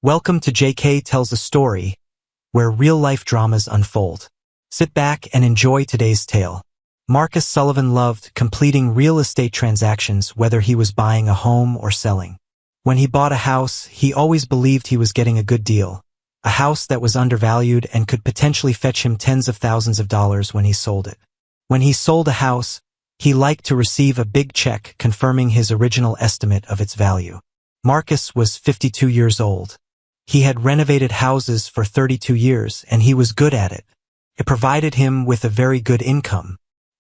Welcome to JK Tells a Story, where real-life dramas unfold. Sit back and enjoy today's tale. Marcus Sullivan loved completing real estate transactions, whether he was buying a home or selling. When he bought a house, he always believed he was getting a good deal, a house that was undervalued and could potentially fetch him tens of thousands of dollars when he sold it. When he sold a house, he liked to receive a big check confirming his original estimate of its value. Marcus was 52 years old. He had renovated houses for 32 years, and he was good at it. It provided him with a very good income.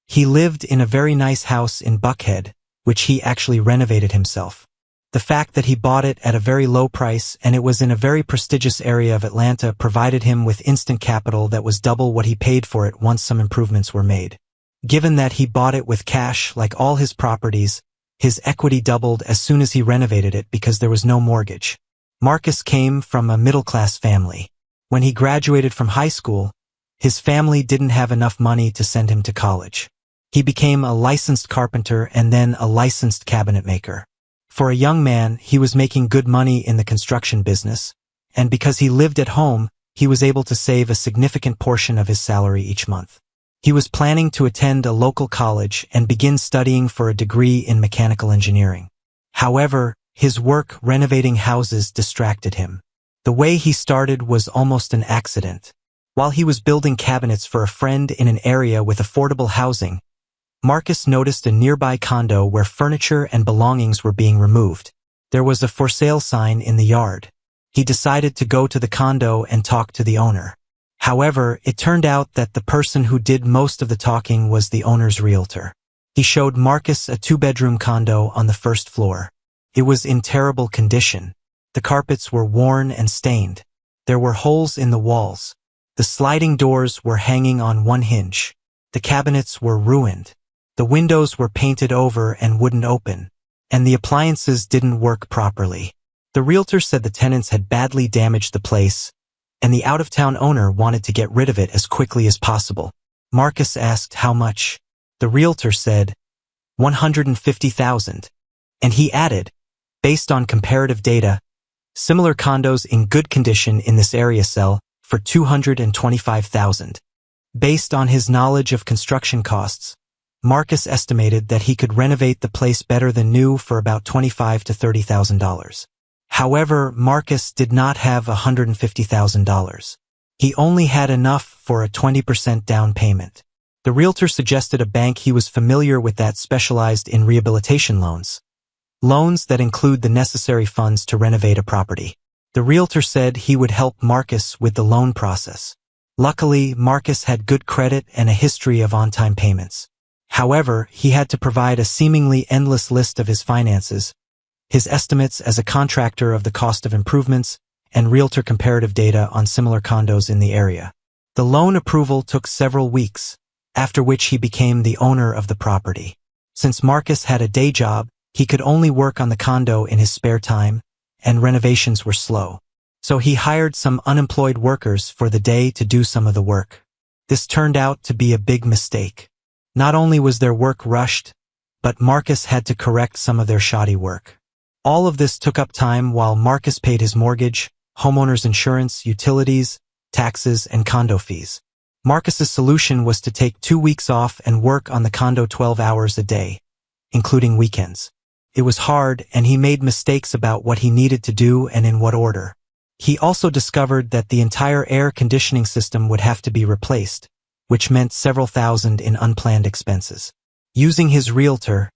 He lived in a very nice house in Buckhead, which he actually renovated himself. The fact that he bought it at a very low price and it was in a very prestigious area of Atlanta provided him with instant capital that was double what he paid for it once some improvements were made. Given that he bought it with cash like all his properties, his equity doubled as soon as he renovated it because there was no mortgage. Marcus came from a middle-class family. When he graduated from high school, his family didn't have enough money to send him to college. He became a licensed carpenter and then a licensed cabinet maker. For a young man, he was making good money in the construction business, and because he lived at home, he was able to save a significant portion of his salary each month. He was planning to attend a local college and begin studying for a degree in mechanical engineering. However, his work renovating houses distracted him. The way he started was almost an accident. While he was building cabinets for a friend in an area with affordable housing, Marcus noticed a nearby condo where furniture and belongings were being removed. There was a for sale sign in the yard. He decided to go to the condo and talk to the owner. However, it turned out that the person who did most of the talking was the owner's realtor. He showed Marcus a two-bedroom condo on the first floor. It was in terrible condition. The carpets were worn and stained. There were holes in the walls. The sliding doors were hanging on one hinge. The cabinets were ruined. The windows were painted over and wouldn't open, and the appliances didn't work properly. The realtor said the tenants had badly damaged the place, and the out-of-town owner wanted to get rid of it as quickly as possible. Marcus asked how much. The realtor said, $150,000, and he added, based on comparative data, similar condos in good condition in this area sell for $225,000. Based on his knowledge of construction costs, Marcus estimated that he could renovate the place better than new for about $25,000 to $30,000. However, Marcus did not have $150,000. He only had enough for a 20% down payment. The realtor suggested a bank he was familiar with that specialized in rehabilitation loans that include the necessary funds to renovate a property. The realtor said he would help Marcus with the loan process. Luckily, Marcus had good credit and a history of on-time payments. However, he had to provide a seemingly endless list of his finances, his estimates as a contractor of the cost of improvements, and realtor comparative data on similar condos in the area. The loan approval took several weeks, after which he became the owner of the property. Since Marcus had a day job, he could only work on the condo in his spare time, and renovations were slow. So he hired some unemployed workers for the day to do some of the work. This turned out to be a big mistake. Not only was their work rushed, but Marcus had to correct some of their shoddy work. All of this took up time while Marcus paid his mortgage, homeowner's insurance, utilities, taxes, and condo fees. Marcus's solution was to take 2 weeks off and work on the condo 12 hours a day, including weekends. It was hard, and he made mistakes about what he needed to do and in what order. He also discovered that the entire air conditioning system would have to be replaced, which meant several thousand in unplanned expenses. Using his realtor,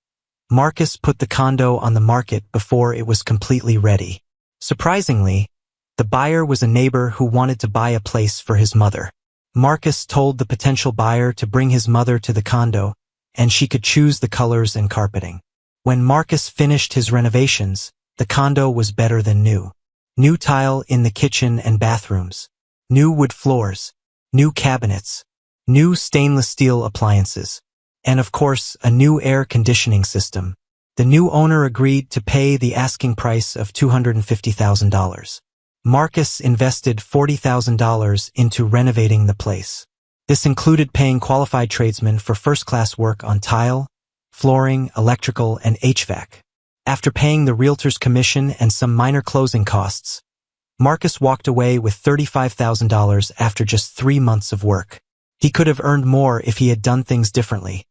Marcus put the condo on the market before it was completely ready. Surprisingly, the buyer was a neighbor who wanted to buy a place for his mother. Marcus told the potential buyer to bring his mother to the condo, and she could choose the colors and carpeting. When Marcus finished his renovations, the condo was better than new. New tile in the kitchen and bathrooms, new wood floors, new cabinets, new stainless steel appliances, and of course, a new air conditioning system. The new owner agreed to pay the asking price of $250,000. Marcus invested $40,000 into renovating the place. This included paying qualified tradesmen for first-class work on tile, flooring, electrical, and HVAC. After paying the realtor's commission and some minor closing costs, Marcus walked away with $35,000 after just 3 months of work. He could have earned more if he had done things differently,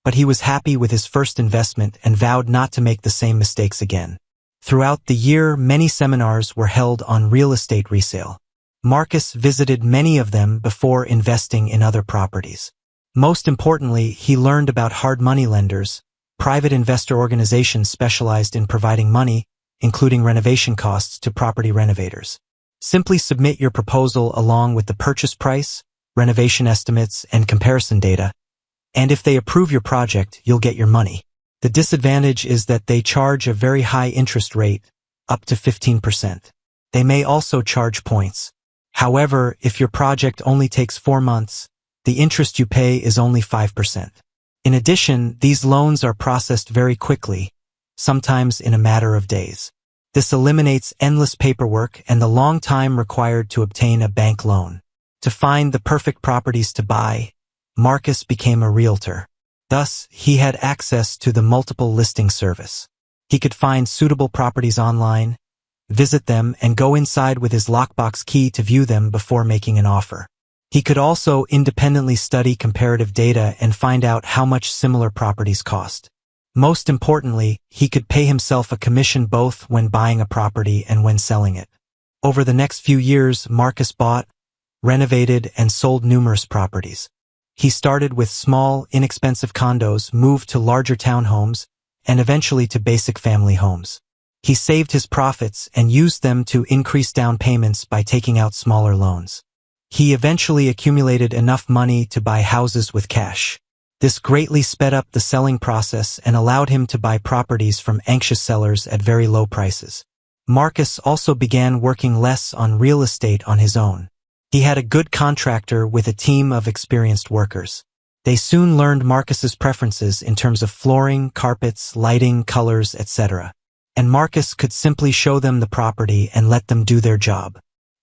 but he was happy with his first investment and vowed not to make the same mistakes again. Throughout the year, many seminars were held on real estate resale. Marcus visited many of them before investing in other properties. Most importantly, he learned about hard money lenders, private investor organizations specialized in providing money, including renovation costs, to property renovators. Simply submit your proposal along with the purchase price, renovation estimates, and comparison data, and if they approve your project, you'll get your money. The disadvantage is that they charge a very high interest rate, up to 15%. They may also charge points. However, if your project only takes 4 months, the interest you pay is only 5%. In addition, these loans are processed very quickly, sometimes in a matter of days. This eliminates endless paperwork and the long time required to obtain a bank loan. To find the perfect properties to buy, Marcus became a realtor. Thus, he had access to the multiple listing service. He could find suitable properties online, visit them, and go inside with his lockbox key to view them before making an offer. He could also independently study comparative data and find out how much similar properties cost. Most importantly, he could pay himself a commission both when buying a property and when selling it. Over the next few years, Marcus bought, renovated, and sold numerous properties. He started with small, inexpensive condos, moved to larger townhomes, and eventually to basic family homes. He saved his profits and used them to increase down payments by taking out smaller loans. He eventually accumulated enough money to buy houses with cash. This greatly sped up the selling process and allowed him to buy properties from anxious sellers at very low prices. Marcus also began working less on real estate on his own. He had a good contractor with a team of experienced workers. They soon learned Marcus's preferences in terms of flooring, carpets, lighting, colors, etc. And Marcus could simply show them the property and let them do their job.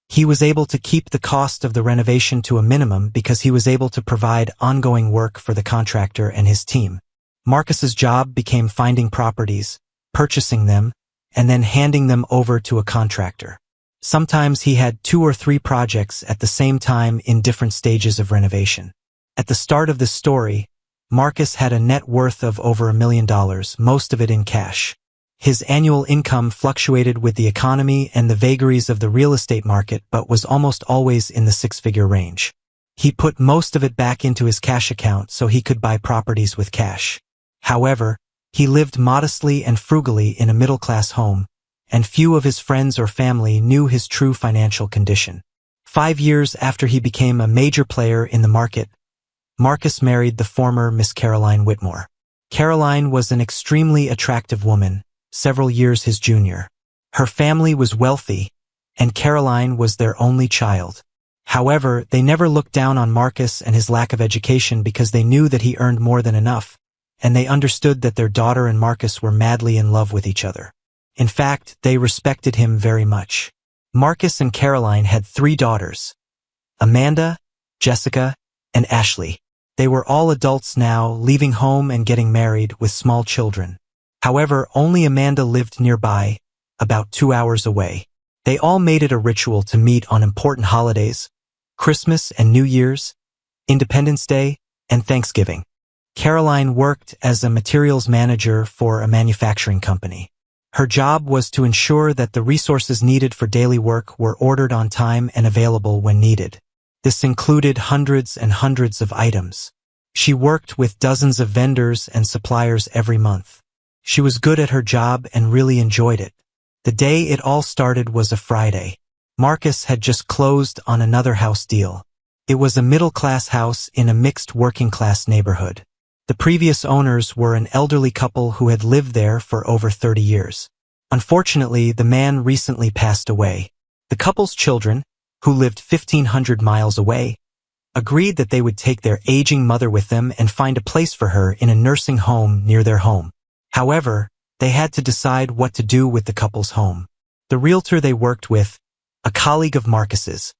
He was able to keep the cost of the renovation to a minimum because he was able to provide ongoing work for the contractor and his team. Marcus's job became finding properties, purchasing them, and then handing them over to a contractor. Sometimes he had 2 or 3 projects at the same time in different stages of renovation. At the start of this story, Marcus had a net worth of over $1 million, most of it in cash. His annual income fluctuated with the economy and the vagaries of the real estate market, but was almost always in the 6-figure range. He put most of it back into his cash account so he could buy properties with cash. However, he lived modestly and frugally in a middle-class home, and few of his friends or family knew his true financial condition. 5 years after he became a major player in the market, Marcus married the former Miss Caroline Whitmore. Caroline was an extremely attractive woman, several years his junior. Her family was wealthy, and Caroline was their only child. However, they never looked down on Marcus and his lack of education because they knew that he earned more than enough, and they understood that their daughter and Marcus were madly in love with each other. In fact, they respected him very much. Marcus and Caroline had 3 daughters: Amanda, Jessica, and Ashley. They were all adults now, leaving home and getting married with small children. However, only Amanda lived nearby, about 2 hours away. They all made it a ritual to meet on important holidays: Christmas and New Year's, Independence Day, and Thanksgiving. Caroline worked as a materials manager for a manufacturing company. Her job was to ensure that the resources needed for daily work were ordered on time and available when needed. This included hundreds and hundreds of items. She worked with dozens of vendors and suppliers every month. She was good at her job and really enjoyed it. The day it all started was a Friday. Marcus had just closed on another house deal. It was a middle-class house in a mixed working-class neighborhood. The previous owners were an elderly couple who had lived there for over 30 years. Unfortunately, the man recently passed away. The couple's children, who lived 1,500 miles away, agreed that they would take their aging mother with them and find a place for her in a nursing home near their home. However, they had to decide what to do with the couple's home. The realtor they worked with, a colleague of Marcus's,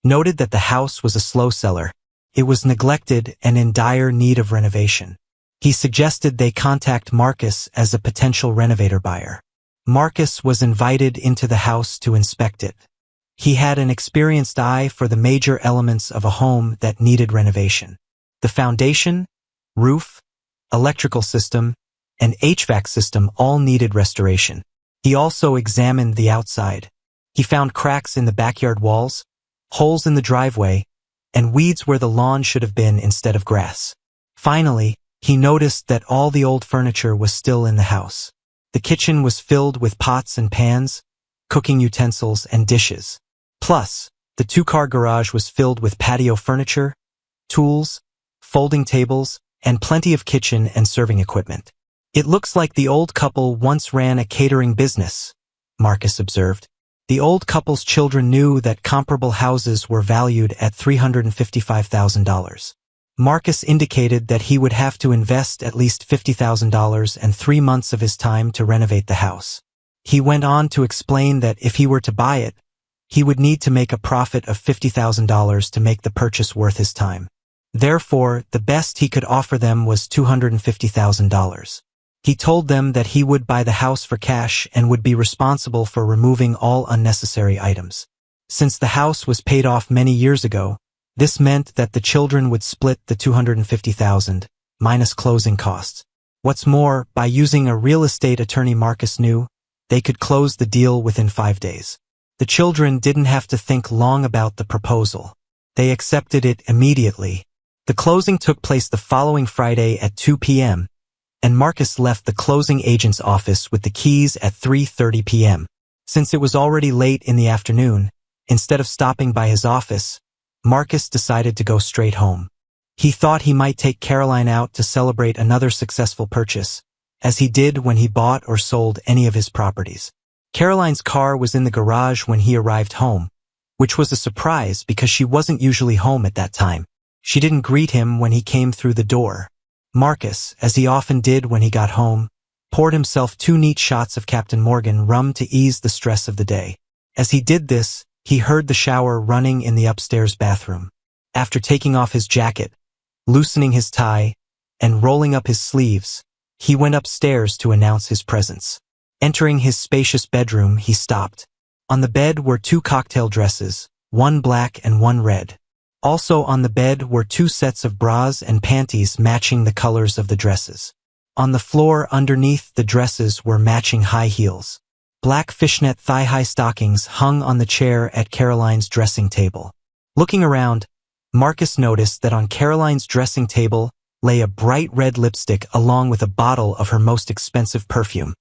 noted that the house was a slow seller. It was neglected and in dire need of renovation. He suggested they contact Marcus as a potential renovator buyer. Marcus was invited into the house to inspect it. He had an experienced eye for the major elements of a home that needed renovation. The foundation, roof, electrical system, and HVAC system all needed restoration. He also examined the outside. He found cracks in the backyard walls, holes in the driveway, and weeds where the lawn should have been instead of grass. Finally, he noticed that all the old furniture was still in the house. The kitchen was filled with pots and pans, cooking utensils, and dishes. Plus, the two-car garage was filled with patio furniture, tools, folding tables, and plenty of kitchen and serving equipment. "It looks like the old couple once ran a catering business," Marcus observed. The old couple's children knew that comparable houses were valued at $355,000. Marcus indicated that he would have to invest at least $50,000 and 3 months of his time to renovate the house. He went on to explain that if he were to buy it, he would need to make a profit of $50,000 to make the purchase worth his time. Therefore, the best he could offer them was $250,000. He told them that he would buy the house for cash and would be responsible for removing all unnecessary items. Since the house was paid off many years ago, this meant that the children would split the $250,000, minus closing costs. What's more, by using a real estate attorney Marcus knew, they could close the deal within 5 days. The children didn't have to think long about the proposal. They accepted it immediately. The closing took place the following Friday at 2 p.m., and Marcus left the closing agent's office with the keys at 3:30 p.m. Since it was already late in the afternoon, instead of stopping by his office, Marcus decided to go straight home. He thought he might take Caroline out to celebrate another successful purchase, as he did when he bought or sold any of his properties. Caroline's car was in the garage when he arrived home, which was a surprise because she wasn't usually home at that time. She didn't greet him when he came through the door. Marcus, as he often did when he got home, poured himself 2 neat shots of Captain Morgan rum to ease the stress of the day. As he did this, he heard the shower running in the upstairs bathroom. After taking off his jacket, loosening his tie, and rolling up his sleeves, he went upstairs to announce his presence. Entering his spacious bedroom, he stopped. On the bed were 2 cocktail dresses, one black and one red. Also on the bed were 2 sets of bras and panties matching the colors of the dresses. On the floor underneath the dresses were matching high heels. Black fishnet thigh-high stockings hung on the chair at Caroline's dressing table. Looking around, Marcus noticed that on Caroline's dressing table lay a bright red lipstick along with a bottle of her most expensive perfume,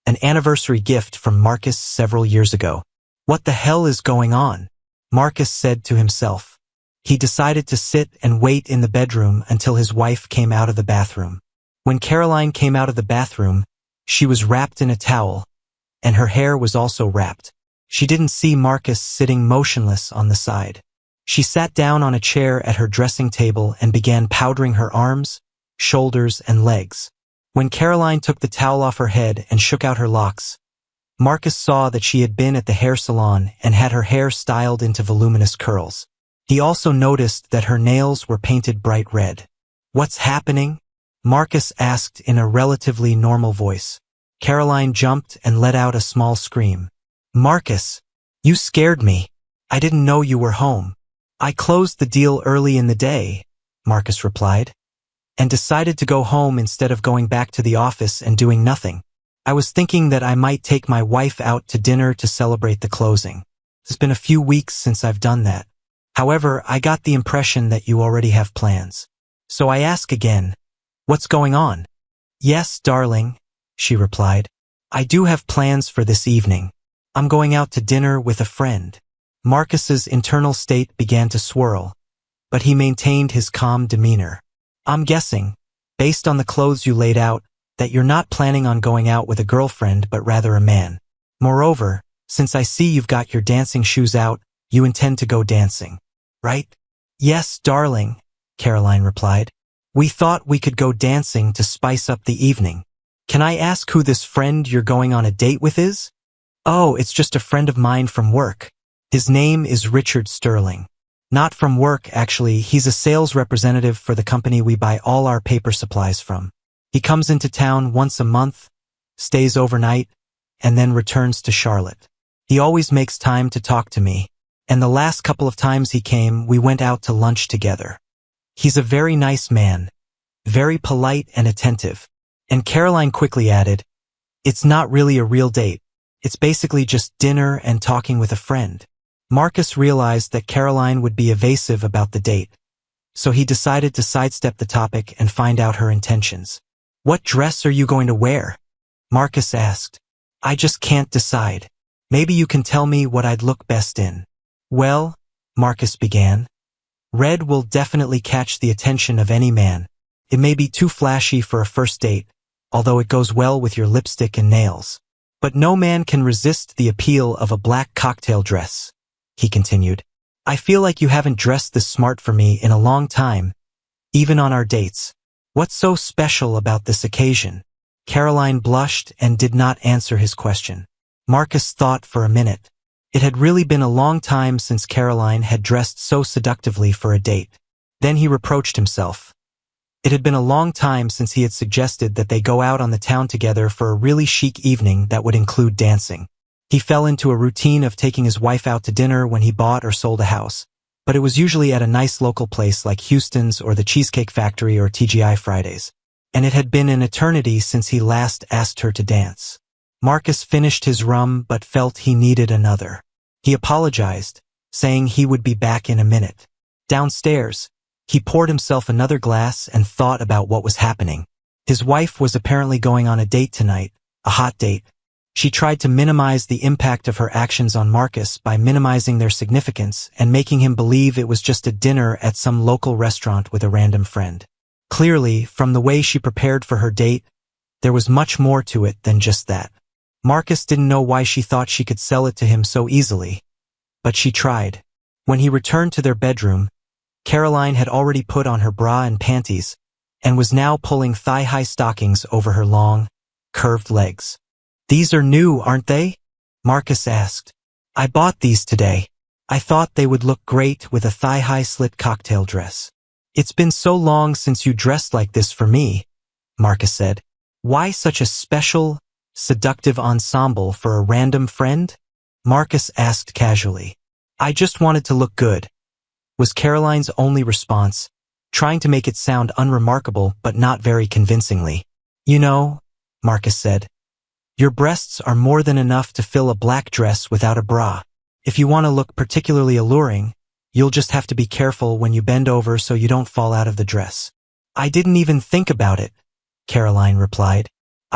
an anniversary gift from Marcus several years ago. "What the hell is going on?" Marcus said to himself. He decided to sit and wait in the bedroom until his wife came out of the bathroom. When Caroline came out of the bathroom, she was wrapped in a towel, and her hair was also wrapped. She didn't see Marcus sitting motionless on the side. She sat down on a chair at her dressing table and began powdering her arms, shoulders, and legs. When Caroline took the towel off her head and shook out her locks, Marcus saw that she had been at the hair salon and had her hair styled into voluminous curls. He also noticed that her nails were painted bright red. "What's happening?" Marcus asked in a relatively normal voice. Caroline jumped and let out a small scream. "Marcus, you scared me. I didn't know you were home." "I closed the deal early in the day," Marcus replied, "and decided to go home instead of going back to the office and doing nothing. I was thinking that I might take my wife out to dinner to celebrate the closing. It's been a few weeks since I've done that. However, I got the impression that you already have plans. So I ask again, what's going on?" "Yes, darling," she replied. "I do have plans for this evening. I'm going out to dinner with a friend." Marcus's internal state began to swirl, but he maintained his calm demeanor. "I'm guessing, based on the clothes you laid out, that you're not planning on going out with a girlfriend but rather a man. Moreover, since I see you've got your dancing shoes out, you intend to go dancing, right?" "Yes, darling," Caroline replied. "We thought we could go dancing to spice up the evening. Can I ask who this friend you're going on a date with is?" "Oh, it's just a friend of mine from work. His name is Richard Sterling." "Not from work, actually. He's a sales representative for the company we buy all our paper supplies from. He comes into town once a month, stays overnight, and then returns to Charlotte. He always makes time to talk to me. and the last couple of times he came, we went out to lunch together. He's a very nice man, very polite and attentive." And Caroline quickly added, "It's not really a real date. It's basically just dinner and talking with a friend." Marcus realized that Caroline would be evasive about the date, so he decided to sidestep the topic and find out her intentions. "What dress are you going to wear?" Marcus asked. "I just can't decide. Maybe you can tell me what I'd look best in." "Well," Marcus began, "red will definitely catch the attention of any man. It may be too flashy for a first date, although it goes well with your lipstick and nails. But no man can resist the appeal of a black cocktail dress," he continued. "I feel like you haven't dressed this smart for me in a long time, even on our dates. What's so special about this occasion?" Caroline blushed and did not answer his question. Marcus thought for a minute. It had really been a long time since Caroline had dressed so seductively for a date. Then he reproached himself. It had been a long time since he had suggested that they go out on the town together for a really chic evening that would include dancing. He fell into a routine of taking his wife out to dinner when he bought or sold a house, but it was usually at a nice local place like Houston's or the Cheesecake Factory or TGI Fridays. And it had been an eternity since he last asked her to dance. Marcus finished his rum but felt he needed another. He apologized, saying he would be back in a minute. Downstairs, he poured himself another glass and thought about what was happening. His wife was apparently going on a date tonight, a hot date. She tried to minimize the impact of her actions on Marcus by minimizing their significance and making him believe it was just a dinner at some local restaurant with a random friend. Clearly, from the way she prepared for her date, there was much more to it than just that. Marcus didn't know why she thought she could sell it to him so easily, but she tried. When he returned to their bedroom, Caroline had already put on her bra and panties and was now pulling thigh-high stockings over her long, curved legs. "These are new, aren't they?" Marcus asked. "I bought these today. I thought they would look great with a thigh-high slit cocktail dress." "It's been so long since you dressed like this for me," Marcus said. "Why such a special, seductive ensemble for a random friend?" Marcus asked casually. "I just wanted to look good," was Caroline's only response, trying to make it sound unremarkable but not very convincingly. "You know," Marcus said, "your breasts are more than enough to fill a black dress without a bra. If you want to look particularly alluring, you'll just have to be careful when you bend over so you don't fall out of the dress." "I didn't even think about it," Caroline replied.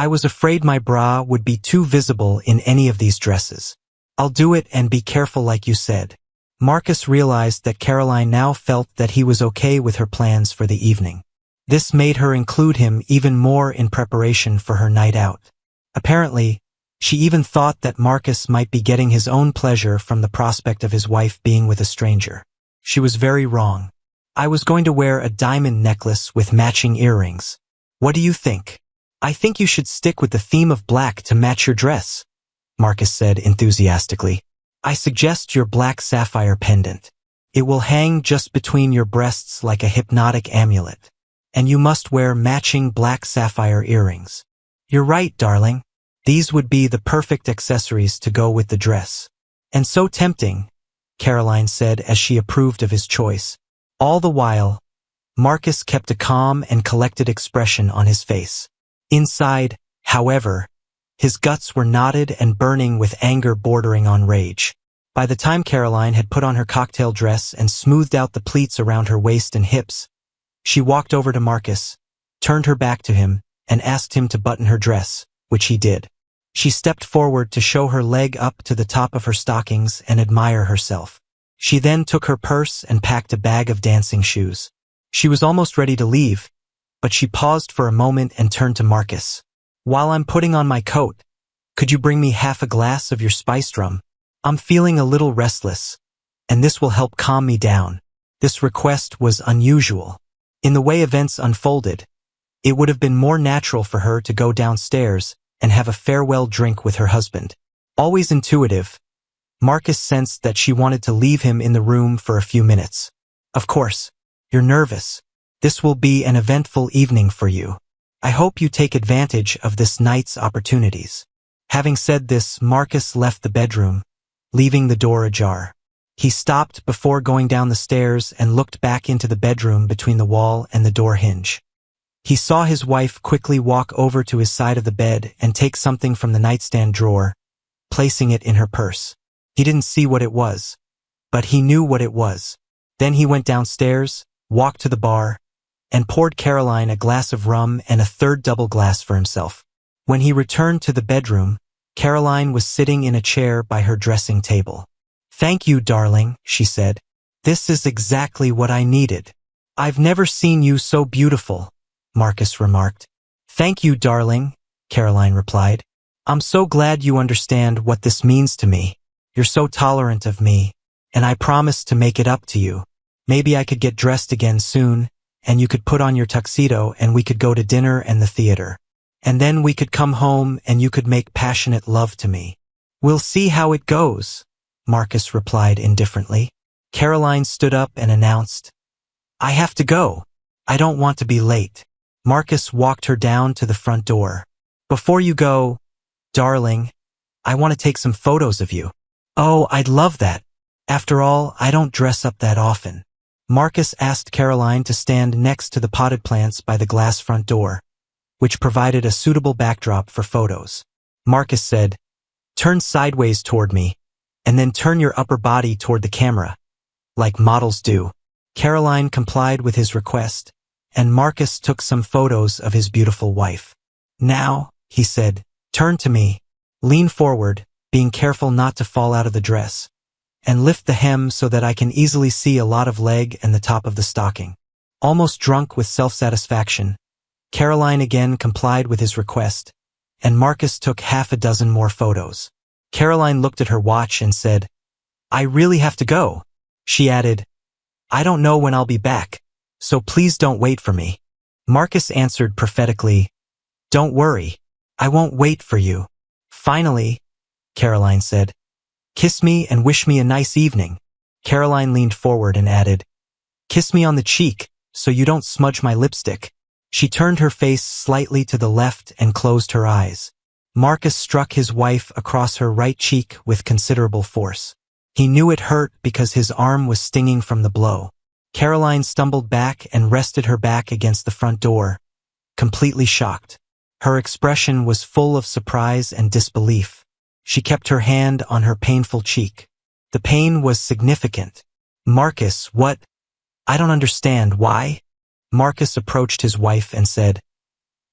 "I was afraid my bra would be too visible in any of these dresses. I'll do it and be careful like you said." Marcus realized that Caroline now felt that he was okay with her plans for the evening. This made her include him even more in preparation for her night out. Apparently, she even thought that Marcus might be getting his own pleasure from the prospect of his wife being with a stranger. She was very wrong. "I was going to wear a diamond necklace with matching earrings. What do you think?" "I think you should stick with the theme of black to match your dress," Marcus said enthusiastically. "I suggest your black sapphire pendant. It will hang just between your breasts like a hypnotic amulet. And you must wear matching black sapphire earrings." "You're right, darling. These would be the perfect accessories to go with the dress." "And so tempting," Caroline said as she approved of his choice. All the while, Marcus kept a calm and collected expression on his face. Inside, however, his guts were knotted and burning with anger bordering on rage. By the time Caroline had put on her cocktail dress and smoothed out the pleats around her waist and hips, she walked over to Marcus, turned her back to him, and asked him to button her dress, which he did. She stepped forward to show her leg up to the top of her stockings and admire herself. She then took her purse and packed a bag of dancing shoes. She was almost ready to leave, but she paused for a moment and turned to Marcus. "While I'm putting on my coat, could you bring me half a glass of your spiced rum? I'm feeling a little restless, and this will help calm me down." This request was unusual. In the way events unfolded, it would have been more natural for her to go downstairs and have a farewell drink with her husband. Always intuitive, Marcus sensed that she wanted to leave him in the room for a few minutes. "Of course, you're nervous. This will be an eventful evening for you. I hope you take advantage of this night's opportunities." Having said this, Marcus left the bedroom, leaving the door ajar. He stopped before going down the stairs and looked back into the bedroom between the wall and the door hinge. He saw his wife quickly walk over to his side of the bed and take something from the nightstand drawer, placing it in her purse. He didn't see what it was, but he knew what it was. Then he went downstairs, walked to the bar, and poured Caroline a glass of rum and a third double glass for himself. When he returned to the bedroom, Caroline was sitting in a chair by her dressing table. "Thank you, darling," she said. "This is exactly what I needed." "I've never seen you so beautiful," Marcus remarked. "Thank you, darling," Caroline replied. "I'm so glad you understand what this means to me. You're so tolerant of me, and I promise to make it up to you. Maybe I could get dressed again soon, and you could put on your tuxedo and we could go to dinner and the theater. And then we could come home and you could make passionate love to me." "We'll see how it goes," Marcus replied indifferently. Caroline stood up and announced, "I have to go. I don't want to be late." Marcus walked her down to the front door. "Before you go, darling, I want to take some photos of you." "Oh, I'd love that. After all, I don't dress up that often." Marcus asked Caroline to stand next to the potted plants by the glass front door, which provided a suitable backdrop for photos. Marcus said, "Turn sideways toward me, and then turn your upper body toward the camera, like models do." Caroline complied with his request, and Marcus took some photos of his beautiful wife. "Now," he said, "turn to me. Lean forward, being careful not to fall out of the dress, and lift the hem so that I can easily see a lot of leg and the top of the stocking." Almost drunk with self-satisfaction, Caroline again complied with his request, and Marcus took half a dozen more photos. Caroline looked at her watch and said, "I really have to go." She added, "I don't know when I'll be back, so please don't wait for me." Marcus answered prophetically, "Don't worry, I won't wait for you." "Finally," Caroline said, "kiss me and wish me a nice evening." Caroline leaned forward and added, "Kiss me on the cheek, so you don't smudge my lipstick." She turned her face slightly to the left and closed her eyes. Marcus struck his wife across her right cheek with considerable force. He knew it hurt because his arm was stinging from the blow. Caroline stumbled back and rested her back against the front door, completely shocked. Her expression was full of surprise and disbelief. She kept her hand on her painful cheek. The pain was significant. "Marcus, what? I don't understand. Why?" Marcus approached his wife and said,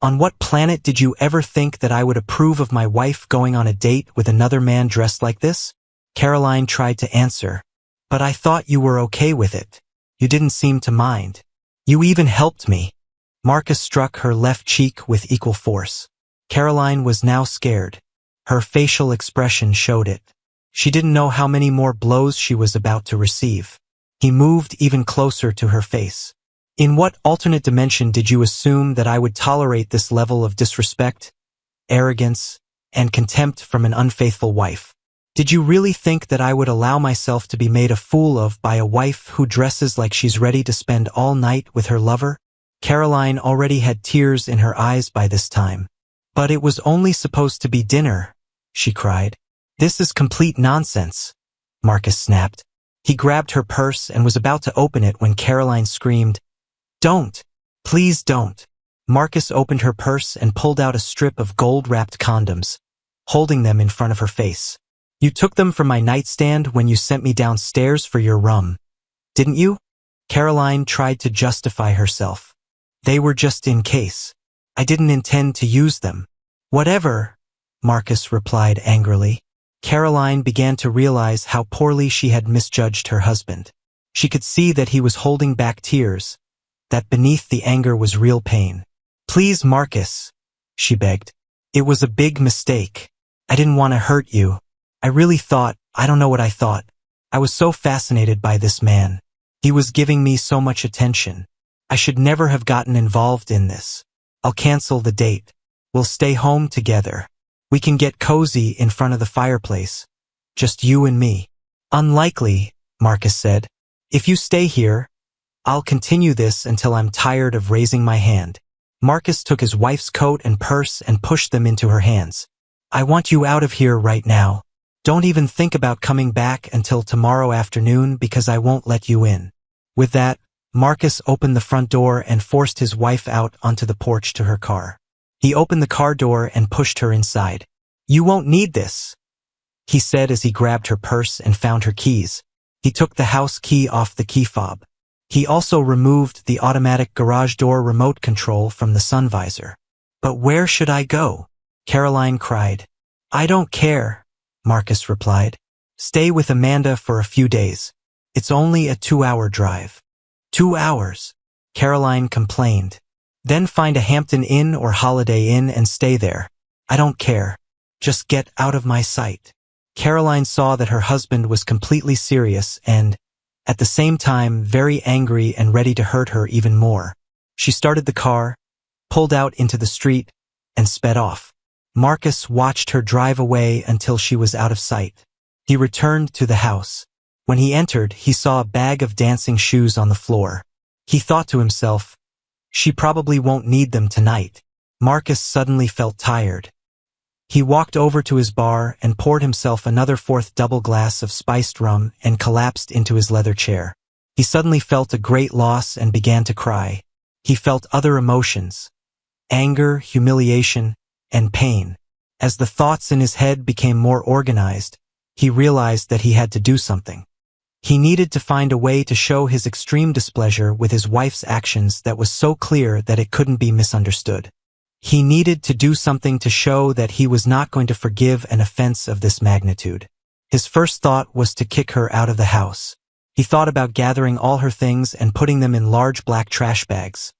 "On what planet did you ever think that I would approve of my wife going on a date with another man dressed like this?" Caroline tried to answer, "But I thought you were okay with it. You didn't seem to mind. You even helped me." Marcus struck her left cheek with equal force. Caroline was now scared. Her facial expression showed it. She didn't know how many more blows she was about to receive. He moved even closer to her face. "In what alternate dimension did you assume that I would tolerate this level of disrespect, arrogance, and contempt from an unfaithful wife? Did you really think that I would allow myself to be made a fool of by a wife who dresses like she's ready to spend all night with her lover?" Caroline already had tears in her eyes by this time. "But it was only supposed to be dinner," she cried. "This is complete nonsense," Marcus snapped. He grabbed her purse and was about to open it when Caroline screamed, "Don't! Please don't!" Marcus opened her purse and pulled out a strip of gold-wrapped condoms, holding them in front of her face. "You took them from my nightstand when you sent me downstairs for your rum, didn't you?" Caroline tried to justify herself. "They were just in case. I didn't intend to use them." "Whatever," Marcus replied angrily. Caroline began to realize how poorly she had misjudged her husband. She could see that he was holding back tears, that beneath the anger was real pain. "Please, Marcus," she begged. "It was a big mistake. I didn't want to hurt you. I really thought, I don't know what I thought. I was so fascinated by this man. He was giving me so much attention. I should never have gotten involved in this. I'll cancel the date. We'll stay home together. We can get cozy in front of the fireplace. Just you and me." "Unlikely," Marcus said. "If you stay here, I'll continue this until I'm tired of raising my hand." Marcus took his wife's coat and purse and pushed them into her hands. "I want you out of here right now. Don't even think about coming back until tomorrow afternoon because I won't let you in." With that, Marcus opened the front door and forced his wife out onto the porch to her car. He opened the car door and pushed her inside. "You won't need this," he said as he grabbed her purse and found her keys. He took the house key off the key fob. He also removed the automatic garage door remote control from the sun visor. "But where should I go?" Caroline cried. "I don't care," Marcus replied. "Stay with Amanda for a few days. It's only a 2-hour drive." 2 hours, Caroline complained. "Then find a Hampton Inn or Holiday Inn and stay there." "I don't care. Just get out of my sight." Caroline saw that her husband was completely serious and, at the same time, very angry and ready to hurt her even more. She started the car, pulled out into the street, and sped off. Marcus watched her drive away until she was out of sight. He returned to the house. When he entered, he saw a bag of dancing shoes on the floor. He thought to himself, "She probably won't need them tonight." Marcus suddenly felt tired. He walked over to his bar and poured himself another 4th double glass of spiced rum and collapsed into his leather chair. He suddenly felt a great loss and began to cry. He felt other emotions: anger, humiliation, and pain. As the thoughts in his head became more organized, he realized that he had to do something. He needed to find a way to show his extreme displeasure with his wife's actions that was so clear that it couldn't be misunderstood. He needed to do something to show that he was not going to forgive an offense of this magnitude. His first thought was to kick her out of the house. He thought about gathering all her things and putting them in large black trash bags,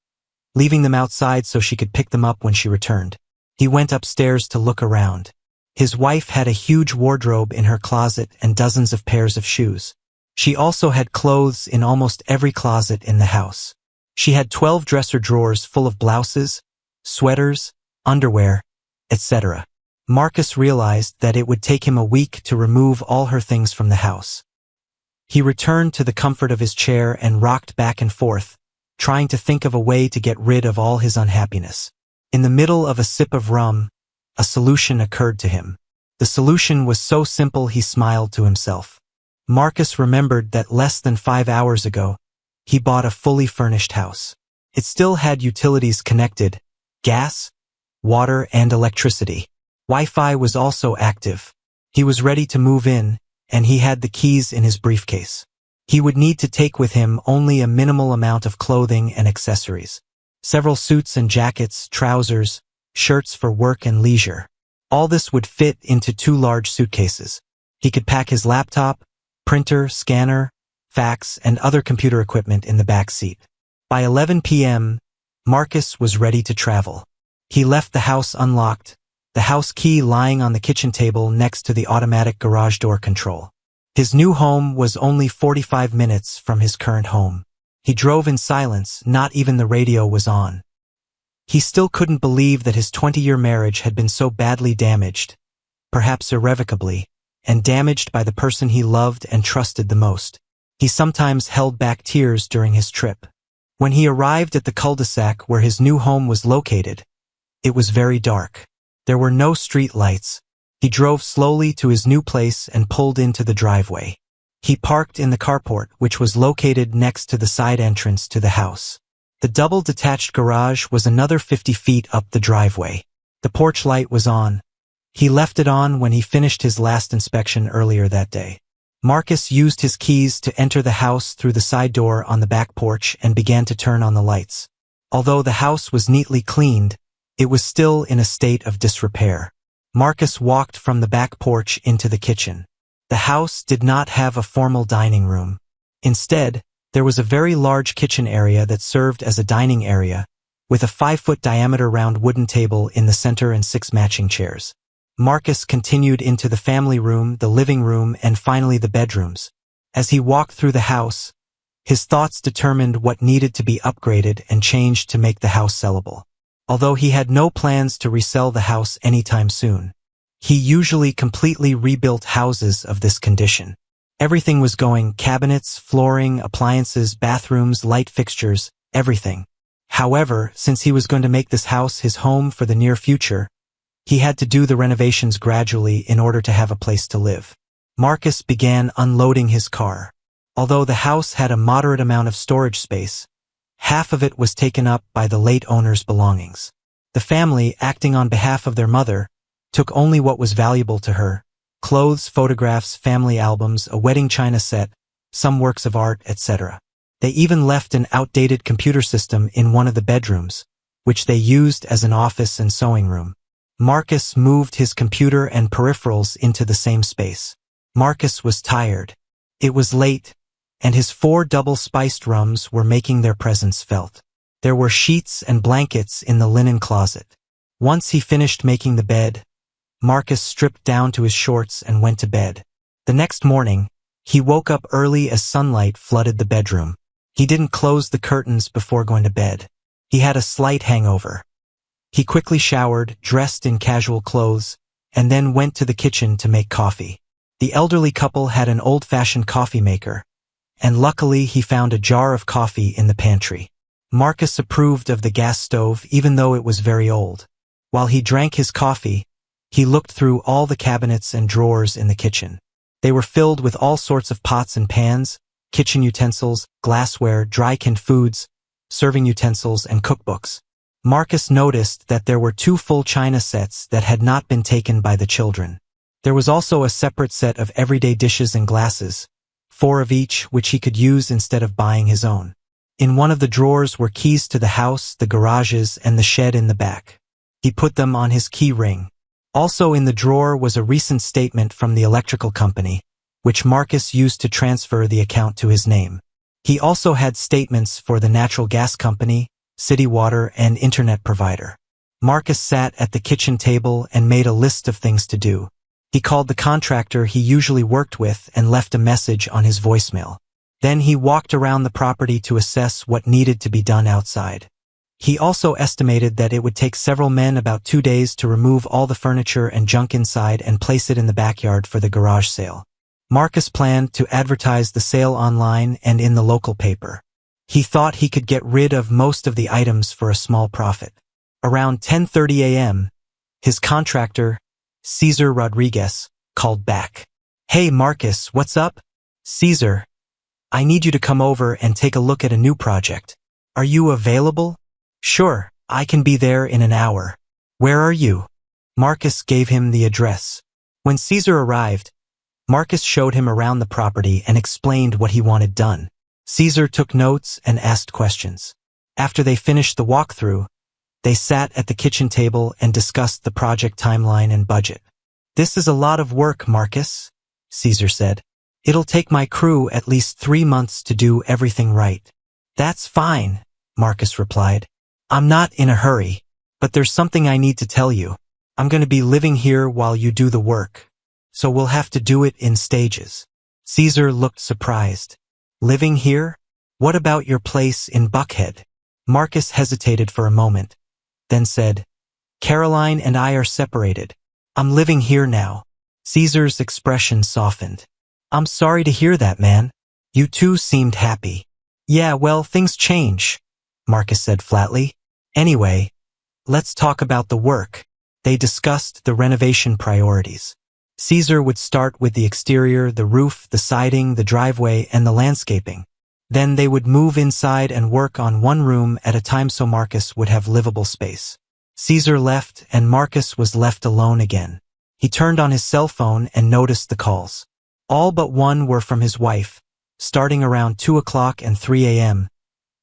leaving them outside so she could pick them up when she returned. He went upstairs to look around. His wife had a huge wardrobe in her closet and dozens of pairs of shoes. She also had clothes in almost every closet in the house. She had 12 dresser drawers full of blouses, sweaters, underwear, etc. Marcus realized that it would take him a week to remove all her things from the house. He returned to the comfort of his chair and rocked back and forth, trying to think of a way to get rid of all his unhappiness. In the middle of a sip of rum, a solution occurred to him. The solution was so simple he smiled to himself. Marcus remembered that less than 5 hours ago, he bought a fully furnished house. It still had utilities connected: gas, water, and electricity. Wi-Fi was also active. He was ready to move in, and he had the keys in his briefcase. He would need to take with him only a minimal amount of clothing and accessories. Several suits and jackets, trousers, shirts for work and leisure. All this would fit into 2 large suitcases. He could pack his laptop, printer, scanner, fax, and other computer equipment in the back seat. By 11 p.m., Marcus was ready to travel. He left the house unlocked, the house key lying on the kitchen table next to the automatic garage door control. His new home was only 45 minutes from his current home. He drove in silence, not even the radio was on. He still couldn't believe that his 20-year marriage had been so badly damaged, perhaps irrevocably, and damaged by the person he loved and trusted the most. He sometimes held back tears during his trip. When he arrived at the cul-de-sac where his new home was located, it was very dark. There were no street lights. He drove slowly to his new place and pulled into the driveway. He parked in the carport, which was located next to the side entrance to the house. The double-detached garage was another 50 feet up the driveway. The porch light was on. He left it on when he finished his last inspection earlier that day. Marcus used his keys to enter the house through the side door on the back porch and began to turn on the lights. Although the house was neatly cleaned, it was still in a state of disrepair. Marcus walked from the back porch into the kitchen. The house did not have a formal dining room. Instead, there was a very large kitchen area that served as a dining area, with a 5-foot diameter round wooden table in the center and 6 matching chairs. Marcus continued into the family room, the living room, and finally the bedrooms. As he walked through the house, his thoughts determined what needed to be upgraded and changed to make the house sellable. Although he had no plans to resell the house anytime soon, he usually completely rebuilt houses of this condition. Everything was going: cabinets, flooring, appliances, bathrooms, light fixtures, everything. However, since he was going to make this house his home for the near future, He had to do the renovations gradually in order to have a place to live. Marcus began unloading his car. Although the house had a moderate amount of storage space, half of it was taken up by the late owner's belongings. The family, acting on behalf of their mother, took only what was valuable to her: clothes, photographs, family albums, a wedding china set, some works of art, etc. They even left an outdated computer system in one of the bedrooms, which they used as an office and sewing room. Marcus moved his computer and peripherals into the same space. Marcus was tired. It was late, and his 4 double-spiced rums were making their presence felt. There were sheets and blankets in the linen closet. Once he finished making the bed, Marcus stripped down to his shorts and went to bed. The next morning, he woke up early as sunlight flooded the bedroom. He didn't close the curtains before going to bed. He had a slight hangover. He quickly showered, dressed in casual clothes, and then went to the kitchen to make coffee. The elderly couple had an old-fashioned coffee maker, and luckily he found a jar of coffee in the pantry. Marcus approved of the gas stove even though it was very old. While he drank his coffee, he looked through all the cabinets and drawers in the kitchen. They were filled with all sorts of pots and pans, kitchen utensils, glassware, dry-canned foods, serving utensils, and cookbooks. Marcus noticed that there were 2 full china sets that had not been taken by the children. There was also a separate set of everyday dishes and glasses, 4 of each, which he could use instead of buying his own. In one of the drawers were keys to the house, the garages, and the shed in the back. He put them on his key ring. Also in the drawer was a recent statement from the electrical company, which Marcus used to transfer the account to his name. He also had statements for the natural gas company, city water, and internet provider. Marcus sat at the kitchen table and made a list of things to do. He called the contractor he usually worked with and left a message on his voicemail. Then he walked around the property to assess what needed to be done outside. He also estimated that it would take several men about 2 days to remove all the furniture and junk inside and place it in the backyard for the garage sale. Marcus planned to advertise the sale online and in the local paper. He thought he could get rid of most of the items for a small profit. Around 10:30 a.m., his contractor, Cesar Rodriguez, called back. "Hey Marcus, what's up?" "Cesar, I need you to come over and take a look at a new project. Are you available?" "Sure, I can be there in an hour." "Where are you?" Marcus gave him the address. When Cesar arrived, Marcus showed him around the property and explained what he wanted done. Cesar took notes and asked questions. After they finished the walkthrough, they sat at the kitchen table and discussed the project timeline and budget. "This is a lot of work, Marcus," Cesar said. "It'll take my crew at least 3 months to do everything right." "That's fine," Marcus replied. "I'm not in a hurry, but there's something I need to tell you. I'm going to be living here while you do the work, so we'll have to do it in stages." Cesar looked surprised. "Living here? What about your place in Buckhead?" Marcus hesitated for a moment, then said, "Caroline and I are separated. I'm living here now." Cesar's expression softened. "I'm sorry to hear that, man. You two seemed happy." "Yeah, well, things change," Marcus said flatly. "Anyway, let's talk about the work." They discussed the renovation priorities. Cesar would start with the exterior, the roof, the siding, the driveway, and the landscaping. Then they would move inside and work on one room at a time so Marcus would have livable space. Cesar left and Marcus was left alone again. He turned on his cell phone and noticed the calls. All but one were from his wife, starting around 2 o'clock and 3 a.m.,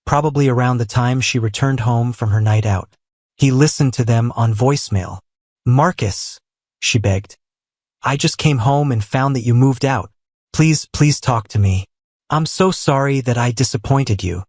probably around the time she returned home from her night out. He listened to them on voicemail. "Marcus," she begged, "I just came home and found that you moved out. Please talk to me. I'm so sorry that I disappointed you,"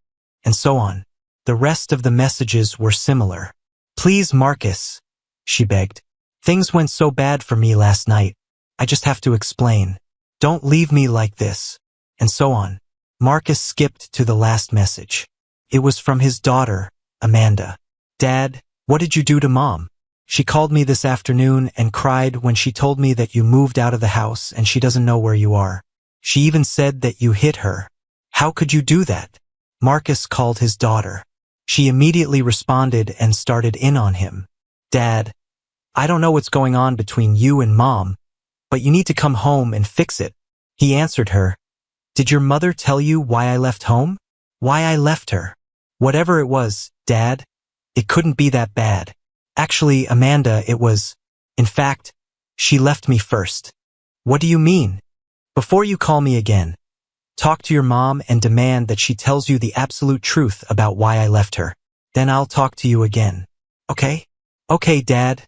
and so on. The rest of the messages were similar. "Please, Marcus," she begged. "Things went so bad for me last night. I just have to explain. Don't leave me like this," and so on. Marcus skipped to the last message. It was from his daughter, Amanda. "Dad, what did you do to Mom? She called me this afternoon and cried when she told me that you moved out of the house and she doesn't know where you are. She even said that you hit her. How could you do that?" Marcus called his daughter. She immediately responded and started in on him. "Dad, I don't know what's going on between you and Mom, but you need to come home and fix it. He answered her. Did your mother tell you why I left home? Why I left her? Whatever it was, Dad, it couldn't be that bad. Actually, Amanda, it was. In fact, she left me first. What do you mean? Before you call me again, talk to your mom and demand that she tells you the absolute truth about why I left her. Then I'll talk to you again. Okay? Okay, Dad,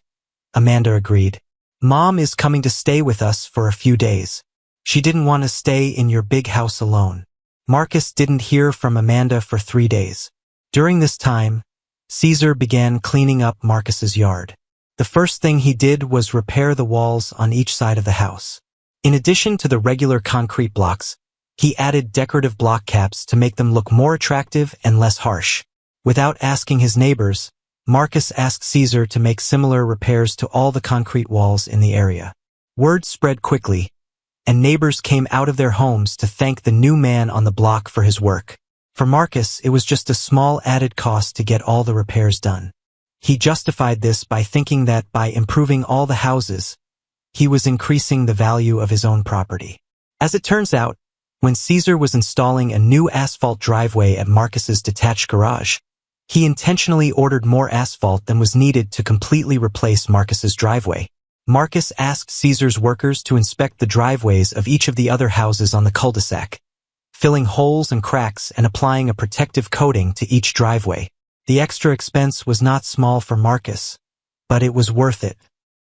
Amanda agreed. Mom is coming to stay with us for a few days. She didn't want to stay in your big house alone. Marcus didn't hear from Amanda for 3 days. During this time, Caesar began cleaning up Marcus's yard. The first thing he did was repair the walls on each side of the house. In addition to the regular concrete blocks, he added decorative block caps to make them look more attractive and less harsh. Without asking his neighbors, Marcus asked Caesar to make similar repairs to all the concrete walls in the area. Word spread quickly, and neighbors came out of their homes to thank the new man on the block for his work. For Marcus, it was just a small added cost to get all the repairs done. He justified this by thinking that by improving all the houses, he was increasing the value of his own property. As it turns out, when Caesar was installing a new asphalt driveway at Marcus's detached garage, he intentionally ordered more asphalt than was needed to completely replace Marcus's driveway. Marcus asked Caesar's workers to inspect the driveways of each of the other houses on the cul-de-sac, filling holes and cracks and applying a protective coating to each driveway. The extra expense was not small for Marcus, but it was worth it.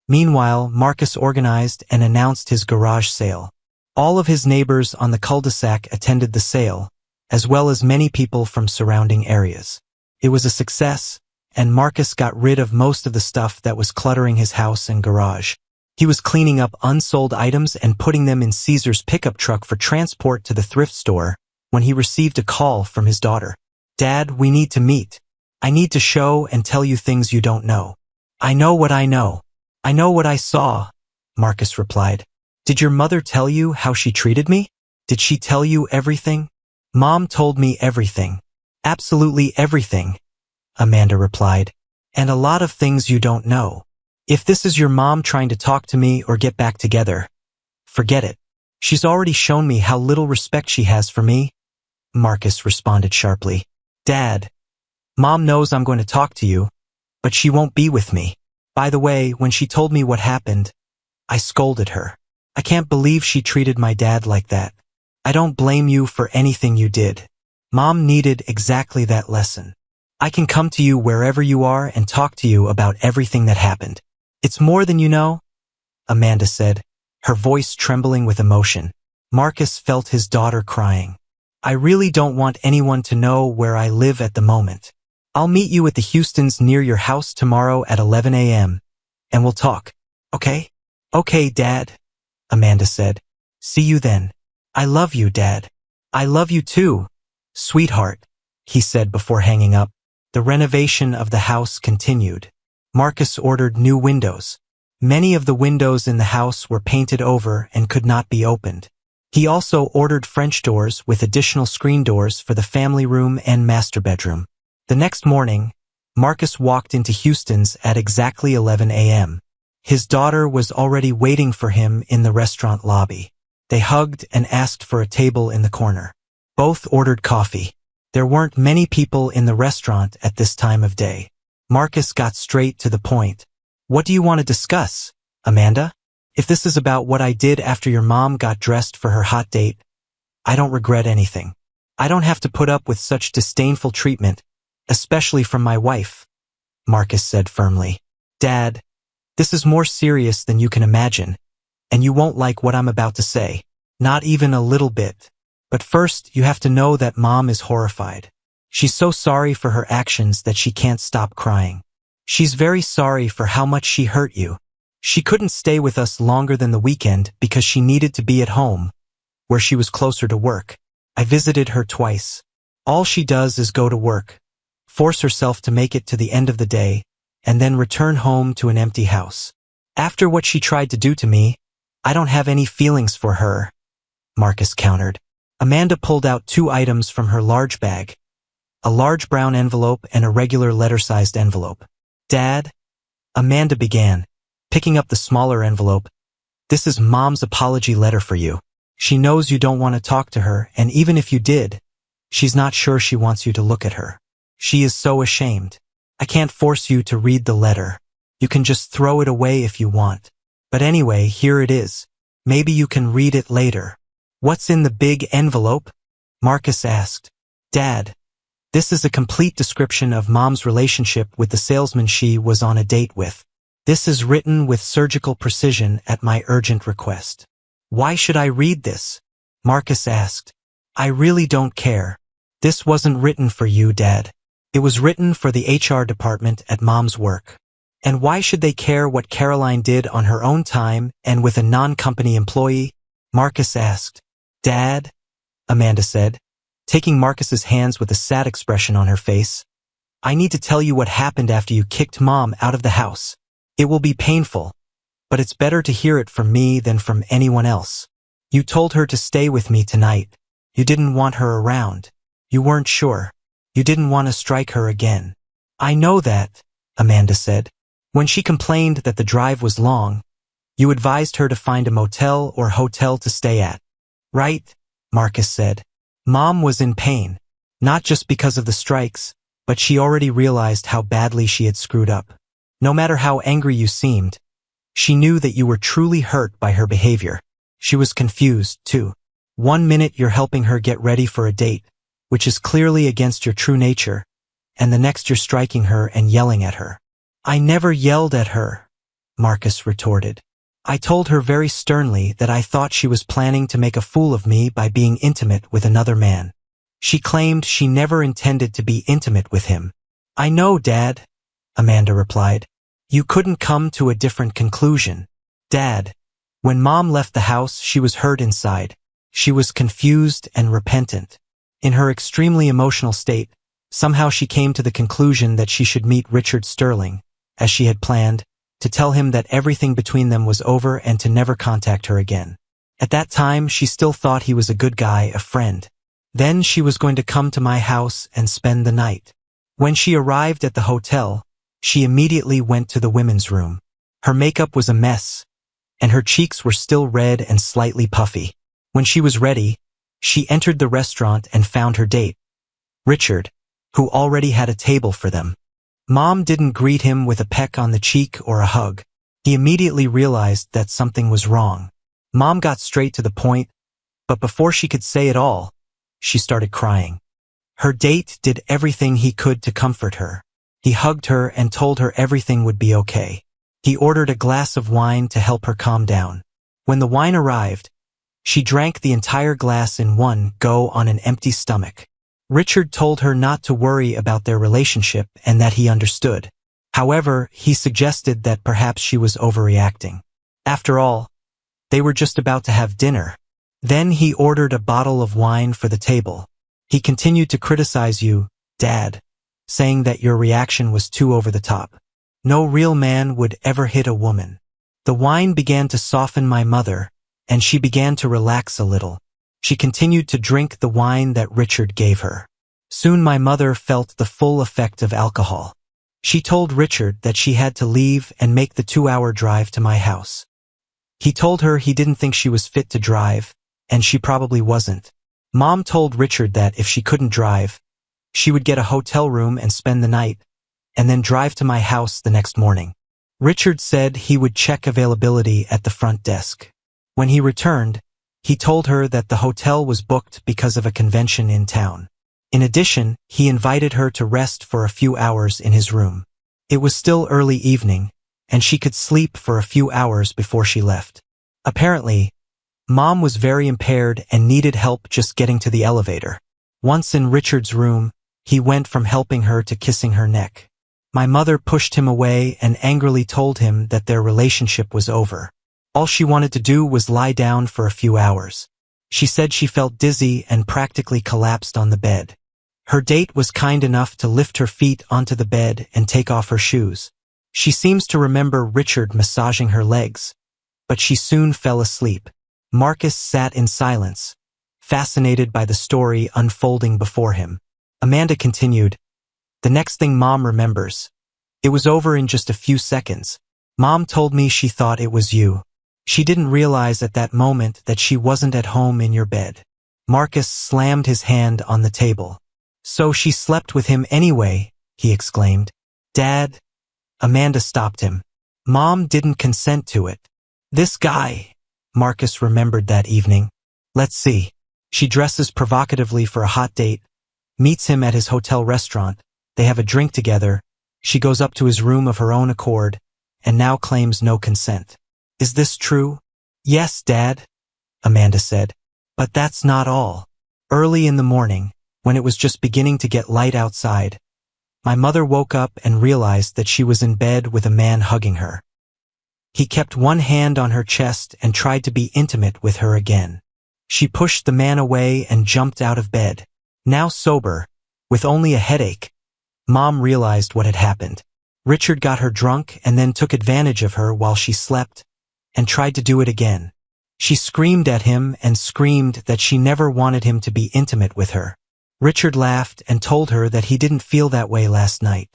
Meanwhile, Marcus organized and announced his garage sale. All of his neighbors on the cul-de-sac attended the sale, as well as many people from surrounding areas. It was a success, and Marcus got rid of most of the stuff that was cluttering his house and garage. He was cleaning up unsold items and putting them in Caesar's pickup truck for transport to the thrift store when he received a call from his daughter. Dad, we need to meet. I need to show and tell you things you don't know. I know what I know. I know what I saw, Marcus replied. Did your mother tell you how she treated me? Did she tell you everything? Mom told me everything. Absolutely everything, Amanda replied. And a lot of things you don't know. If this is your mom trying to talk to me or get back together, forget it. She's already shown me how little respect she has for me, Marcus responded sharply. Dad, Mom knows I'm going to talk to you, but she won't be with me. By the way, when she told me what happened, I scolded her. I can't believe she treated my dad like that. I don't blame you for anything you did. Mom needed exactly that lesson. I can come to you wherever you are and talk to you about everything that happened. It's more than you know, Amanda said, her voice trembling with emotion. Marcus felt his daughter crying. I really don't want anyone to know where I live at the moment. I'll meet you at the Houstons near your house tomorrow at 11 a.m., and we'll talk. Okay? Okay, Dad, Amanda said. See you then. I love you, Dad. I love you too, sweetheart, he said before hanging up. The renovation of the house continued. Marcus ordered new windows. Many of the windows in the house were painted over and could not be opened. He also ordered French doors with additional screen doors for the family room and master bedroom. The next morning, Marcus walked into Houston's at exactly 11 a.m. His daughter was already waiting for him in the restaurant lobby. They hugged and asked for a table in the corner. Both ordered coffee. There weren't many people in the restaurant at this time of day. Marcus got straight to the point. What do you want to discuss, Amanda? If this is about what I did after your mom got dressed for her hot date, I don't regret anything. I don't have to put up with such disdainful treatment, especially from my wife, Marcus said firmly. Dad, this is more serious than you can imagine, and you won't like what I'm about to say. Not even a little bit. But first, you have to know that Mom is horrified. She's so sorry for her actions that she can't stop crying. She's very sorry for how much she hurt you. She couldn't stay with us longer than the weekend because she needed to be at home, where she was closer to work. I visited her twice. All she does is go to work, force herself to make it to the end of the day, and then return home to an empty house. After what she tried to do to me, I don't have any feelings for her, Marcus countered. Amanda pulled out 2 items from her large bag, a large brown envelope and a regular letter-sized envelope. Dad, Amanda began, Picking up the smaller envelope, "This is Mom's apology letter for you. She knows you don't want to talk to her, and even if you did, she's not sure she wants you to look at her. She is so ashamed. I can't force you to read the letter. You can just throw it away if you want. But anyway, here it is. Maybe you can read it later." "What's in the big envelope?" Marcus asked. "Dad, this is a complete description of Mom's relationship with the salesman she was on a date with. This is written with surgical precision at my urgent request." "Why should I read this?" Marcus asked. "I really don't care. This wasn't written for you, Dad. It was written for the HR department at Mom's work." "And why should they care what Caroline did on her own time and with a non-company employee?" Marcus asked. "Dad," Amanda said, taking Marcus's hands with a sad expression on her face, "I need to tell you what happened after you kicked Mom out of the house. It will be painful, but it's better to hear it from me than from anyone else. You told her to stay with me tonight. You didn't want her around. You weren't sure. You didn't want to strike her again." "I know that," Amanda said. "When she complained that the drive was long, you advised her to find a motel or hotel to stay at." "Right," Marcus said. "Mom was in pain, not just because of the strikes, but she already realized how badly she had screwed up. No matter how angry you seemed, she knew that you were truly hurt by her behavior. She was confused, too. One minute you're helping her get ready for a date, which is clearly against your true nature, and the next you're striking her and yelling at her." "I never yelled at her," Marcus retorted. "I told her very sternly that I thought she was planning to make a fool of me by being intimate with another man. She claimed she never intended to be intimate with him." "I know, Dad," Amanda replied. "You couldn't come to a different conclusion." "Dad, when Mom left the house, she was hurt inside. She was confused and repentant. In her extremely emotional state, somehow she came to the conclusion that she should meet Richard Sterling, as she had planned, to tell him that everything between them was over and to never contact her again. At that time, she still thought he was a good guy, a friend. Then she was going to come to my house and spend the night. When she arrived at the hotel, she immediately went to the women's room. Her makeup was a mess, and her cheeks were still red and slightly puffy. When she was ready, she entered the restaurant and found her date, Richard, who already had a table for them. Mom didn't greet him with a peck on the cheek or a hug. He immediately realized that something was wrong. Mom got straight to the point, but before she could say it all, she started crying. Her date did everything he could to comfort her. He hugged her and told her everything would be okay. He ordered a glass of wine to help her calm down. When the wine arrived, she drank the entire glass in one go on an empty stomach. Richard told her not to worry about their relationship and that he understood. However, he suggested that perhaps she was overreacting. After all, they were just about to have dinner. Then he ordered a bottle of wine for the table. He continued to criticize you, Dad, saying that your reaction was too over the top. No real man would ever hit a woman. The wine began to soften my mother, and she began to relax a little. She continued to drink the wine that Richard gave her. Soon my mother felt the full effect of alcohol. She told Richard that she had to leave and make the 2-hour drive to my house. He told her he didn't think she was fit to drive, and she probably wasn't. Mom told Richard that if she couldn't drive, she would get a hotel room and spend the night, and then drive to my house the next morning. Richard said he would check availability at the front desk. When he returned, he told her that the hotel was booked because of a convention in town. In addition, he invited her to rest for a few hours in his room. It was still early evening, and she could sleep for a few hours before she left. Apparently, Mom was very impaired and needed help just getting to the elevator. Once in Richard's room, he went from helping her to kissing her neck. My mother pushed him away and angrily told him that their relationship was over. All she wanted to do was lie down for a few hours. She said she felt dizzy and practically collapsed on the bed. Her date was kind enough to lift her feet onto the bed and take off her shoes. She seems to remember Richard massaging her legs, but she soon fell asleep. Marcus sat in silence, fascinated by the story unfolding before him. Amanda continued, "The next thing Mom remembers, it was over in just a few seconds. Mom told me she thought it was you. She didn't realize at that moment that she wasn't at home in your bed. Marcus slammed his hand on the table. So she slept with him anyway, he exclaimed. Dad? Amanda stopped him. Mom didn't consent to it. This guy, Marcus remembered that evening. Let's see. She dresses provocatively for a hot date, meets him at his hotel restaurant, they have a drink together, she goes up to his room of her own accord, and now claims no consent. Is this true? Yes, Dad, Amanda said. But that's not all. Early in the morning, when it was just beginning to get light outside, my mother woke up and realized that she was in bed with a man hugging her. He kept one hand on her chest and tried to be intimate with her again. She pushed the man away and jumped out of bed. Now sober, with only a headache, Mom realized what had happened. Richard got her drunk and then took advantage of her while she slept and tried to do it again. She screamed at him and screamed that she never wanted him to be intimate with her. Richard laughed and told her that he didn't feel that way last night.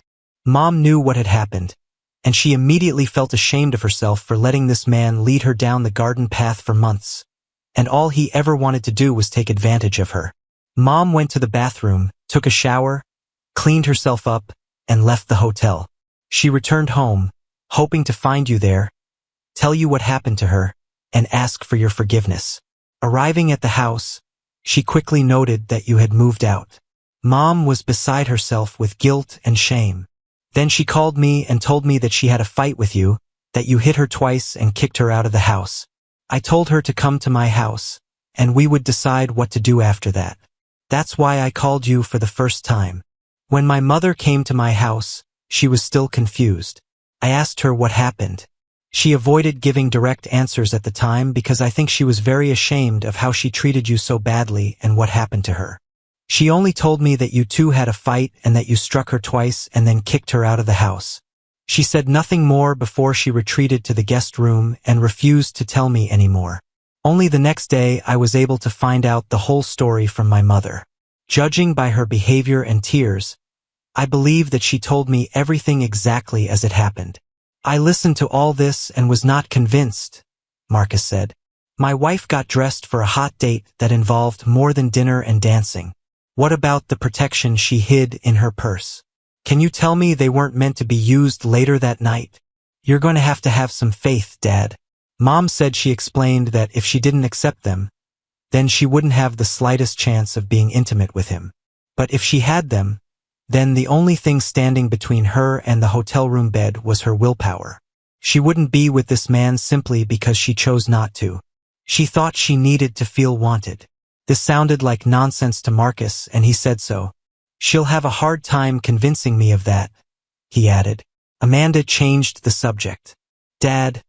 Mom knew what had happened, and she immediately felt ashamed of herself for letting this man lead her down the garden path for months, and all he ever wanted to do was take advantage of her. Mom went to the bathroom, took a shower, cleaned herself up, and left the hotel. She returned home, hoping to find you there, tell you what happened to her, and ask for your forgiveness. Arriving at the house, she quickly noted that you had moved out. Mom was beside herself with guilt and shame. Then she called me and told me that she had a fight with you, that you hit her twice and kicked her out of the house. I told her to come to my house, and we would decide what to do after that. That's why I called you for the first time. When my mother came to my house, she was still confused. I asked her what happened. She avoided giving direct answers at the time because I think she was very ashamed of how she treated you so badly and what happened to her. She only told me that you two had a fight and that you struck her twice and then kicked her out of the house. She said nothing more before she retreated to the guest room and refused to tell me anymore. Only the next day I was able to find out the whole story from my mother. Judging by her behavior and tears, I believe that she told me everything exactly as it happened. I listened to all this and was not convinced, Marcus said. My wife got dressed for a hot date that involved more than dinner and dancing. What about the protection she hid in her purse? Can you tell me they weren't meant to be used later that night? You're going to have some faith, Dad. Mom said she explained that if she didn't accept them, then she wouldn't have the slightest chance of being intimate with him. But if she had them, then the only thing standing between her and the hotel room bed was her willpower. She wouldn't be with this man simply because she chose not to. She thought she needed to feel wanted. This sounded like nonsense to Marcus, and he said so. She'll have a hard time convincing me of that, he added. Amanda changed the subject. Dad,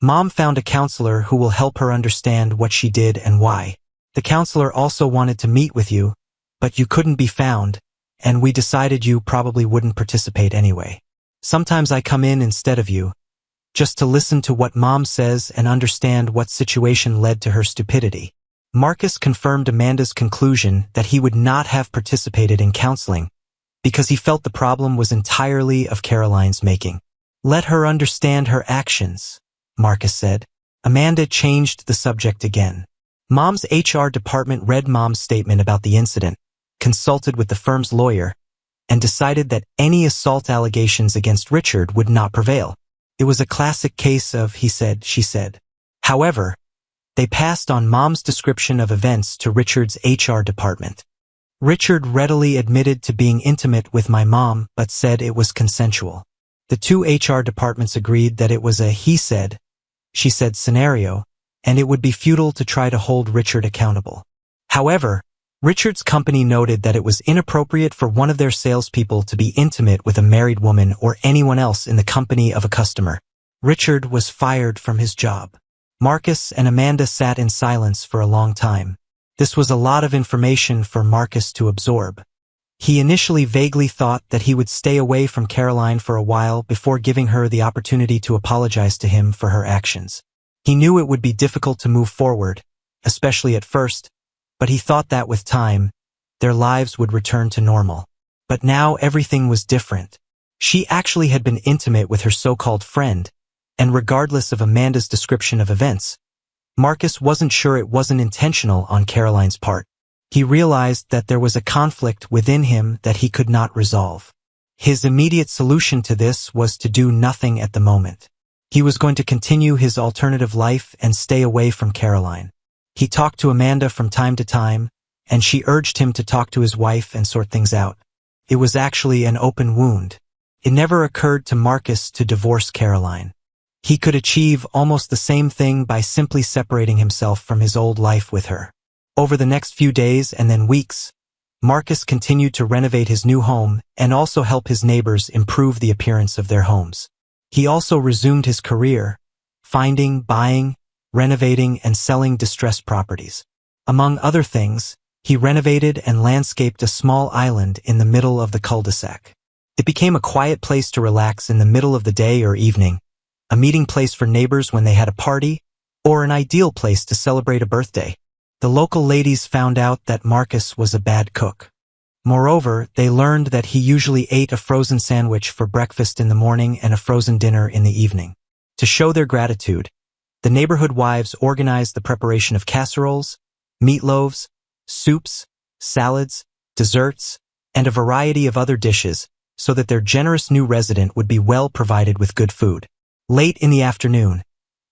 Mom found a counselor who will help her understand what she did and why. The counselor also wanted to meet with you, but you couldn't be found, and we decided you probably wouldn't participate anyway. Sometimes I come in instead of you, just to listen to what Mom says and understand what situation led to her stupidity. Marcus confirmed Amanda's conclusion that he would not have participated in counseling because he felt the problem was entirely of Caroline's making. Let her understand her actions, Marcus said. Amanda changed the subject again. Mom's HR department read Mom's statement about the incident, consulted with the firm's lawyer, and decided that any assault allegations against Richard would not prevail. It was a classic case of he said, she said. However, they passed on Mom's description of events to Richard's HR department. Richard readily admitted to being intimate with my mom but said it was consensual. The two HR departments agreed that it was a he said, she said scenario, and it would be futile to try to hold Richard accountable. However, Richard's company noted that it was inappropriate for one of their salespeople to be intimate with a married woman or anyone else in the company of a customer. Richard was fired from his job. Marcus and Amanda sat in silence for a long time. This was a lot of information for Marcus to absorb. He initially vaguely thought that he would stay away from Caroline for a while before giving her the opportunity to apologize to him for her actions. He knew it would be difficult to move forward, especially at first, but he thought that with time, their lives would return to normal. But now everything was different. She actually had been intimate with her so-called friend, And regardless of Amanda's description of events, Marcus wasn't sure it wasn't intentional on Caroline's part. He realized that there was a conflict within him that he could not resolve. His immediate solution to this was to do nothing at the moment. He was going to continue his alternative life and stay away from Caroline. He talked to Amanda from time to time, and she urged him to talk to his wife and sort things out. It was actually an open wound. It never occurred to Marcus to divorce Caroline. He could achieve almost the same thing by simply separating himself from his old life with her. Over the next few days and then weeks, Marcus continued to renovate his new home and also help his neighbors improve the appearance of their homes. He also resumed his career, finding, buying, renovating, and selling distressed properties. Among other things, he renovated and landscaped a small island in the middle of the cul-de-sac. It became a quiet place to relax in the middle of the day or evening, a meeting place for neighbors when they had a party, or an ideal place to celebrate a birthday. The local ladies found out that Marcus was a bad cook. Moreover, they learned that he usually ate a frozen sandwich for breakfast in the morning and a frozen dinner in the evening. To show their gratitude, the neighborhood wives organized the preparation of casseroles, meatloaves, soups, salads, desserts, and a variety of other dishes so that their generous new resident would be well provided with good food. Late in the afternoon,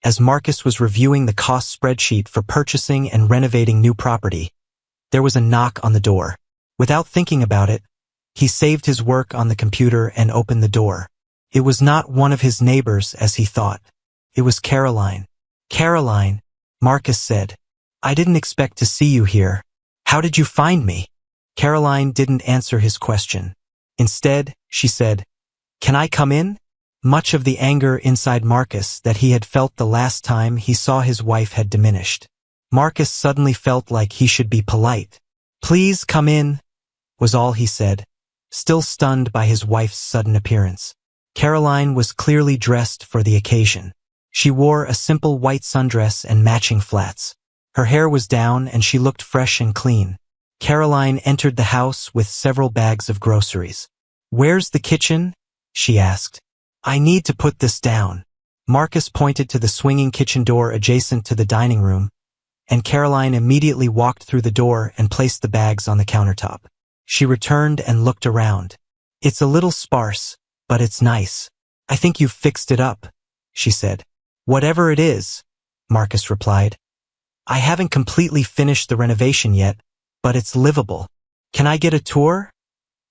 as Marcus was reviewing the cost spreadsheet for purchasing and renovating new property, there was a knock on the door. Without thinking about it, he saved his work on the computer and opened the door. It was not one of his neighbors as he thought. It was Caroline. "Caroline," Marcus said, "I didn't expect to see you here. How did you find me?" Caroline didn't answer his question. Instead, she said, "Can I come in?" Much of the anger inside Marcus that he had felt the last time he saw his wife had diminished. Marcus suddenly felt like he should be polite. "Please come in," was all he said, still stunned by his wife's sudden appearance. Caroline was clearly dressed for the occasion. She wore a simple white sundress and matching flats. Her hair was down and she looked fresh and clean. Caroline entered the house with several bags of groceries. "Where's the kitchen?" she asked. "I need to put this down." Marcus pointed to the swinging kitchen door adjacent to the dining room, and Caroline immediately walked through the door and placed the bags on the countertop. She returned and looked around. "It's a little sparse, but it's nice. I think you've fixed it up," she said. "Whatever it is," Marcus replied. "I haven't completely finished the renovation yet, but it's livable. Can I get a tour?"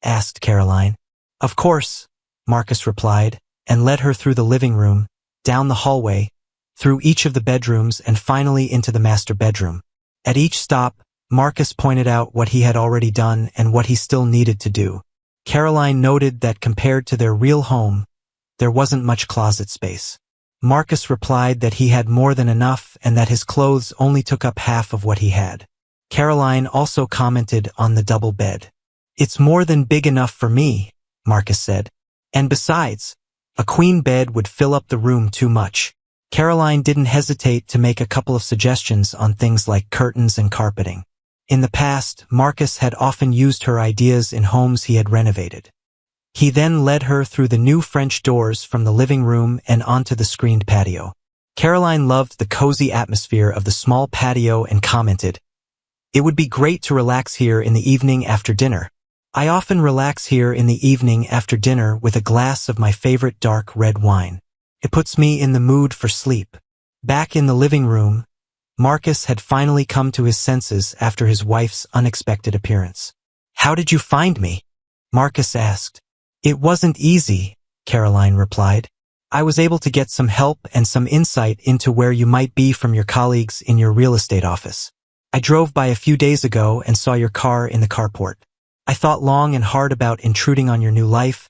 asked Caroline. "Of course," Marcus replied, and led her through the living room, down the hallway, through each of the bedrooms and finally into the master bedroom. At each stop, Marcus pointed out what he had already done and what he still needed to do. Caroline noted that compared to their real home, there wasn't much closet space. Marcus replied that he had more than enough and that his clothes only took up half of what he had. Caroline also commented on the double bed. "It's more than big enough for me," Marcus said. "And besides, a queen bed would fill up the room too much." Caroline didn't hesitate to make a couple of suggestions on things like curtains and carpeting. In the past, Marcus had often used her ideas in homes he had renovated. He then led her through the new French doors from the living room and onto the screened patio. Caroline loved the cozy atmosphere of the small patio and commented, "It would be great to relax here in the evening after dinner. I often relax here in the evening after dinner with a glass of my favorite dark red wine. It puts me in the mood for sleep." Back in the living room, Marcus had finally come to his senses after his wife's unexpected appearance. "How did you find me?" Marcus asked. "It wasn't easy," Caroline replied. "I was able to get some help and some insight into where you might be from your colleagues in your real estate office. I drove by a few days ago and saw your car in the carport. I thought long and hard about intruding on your new life,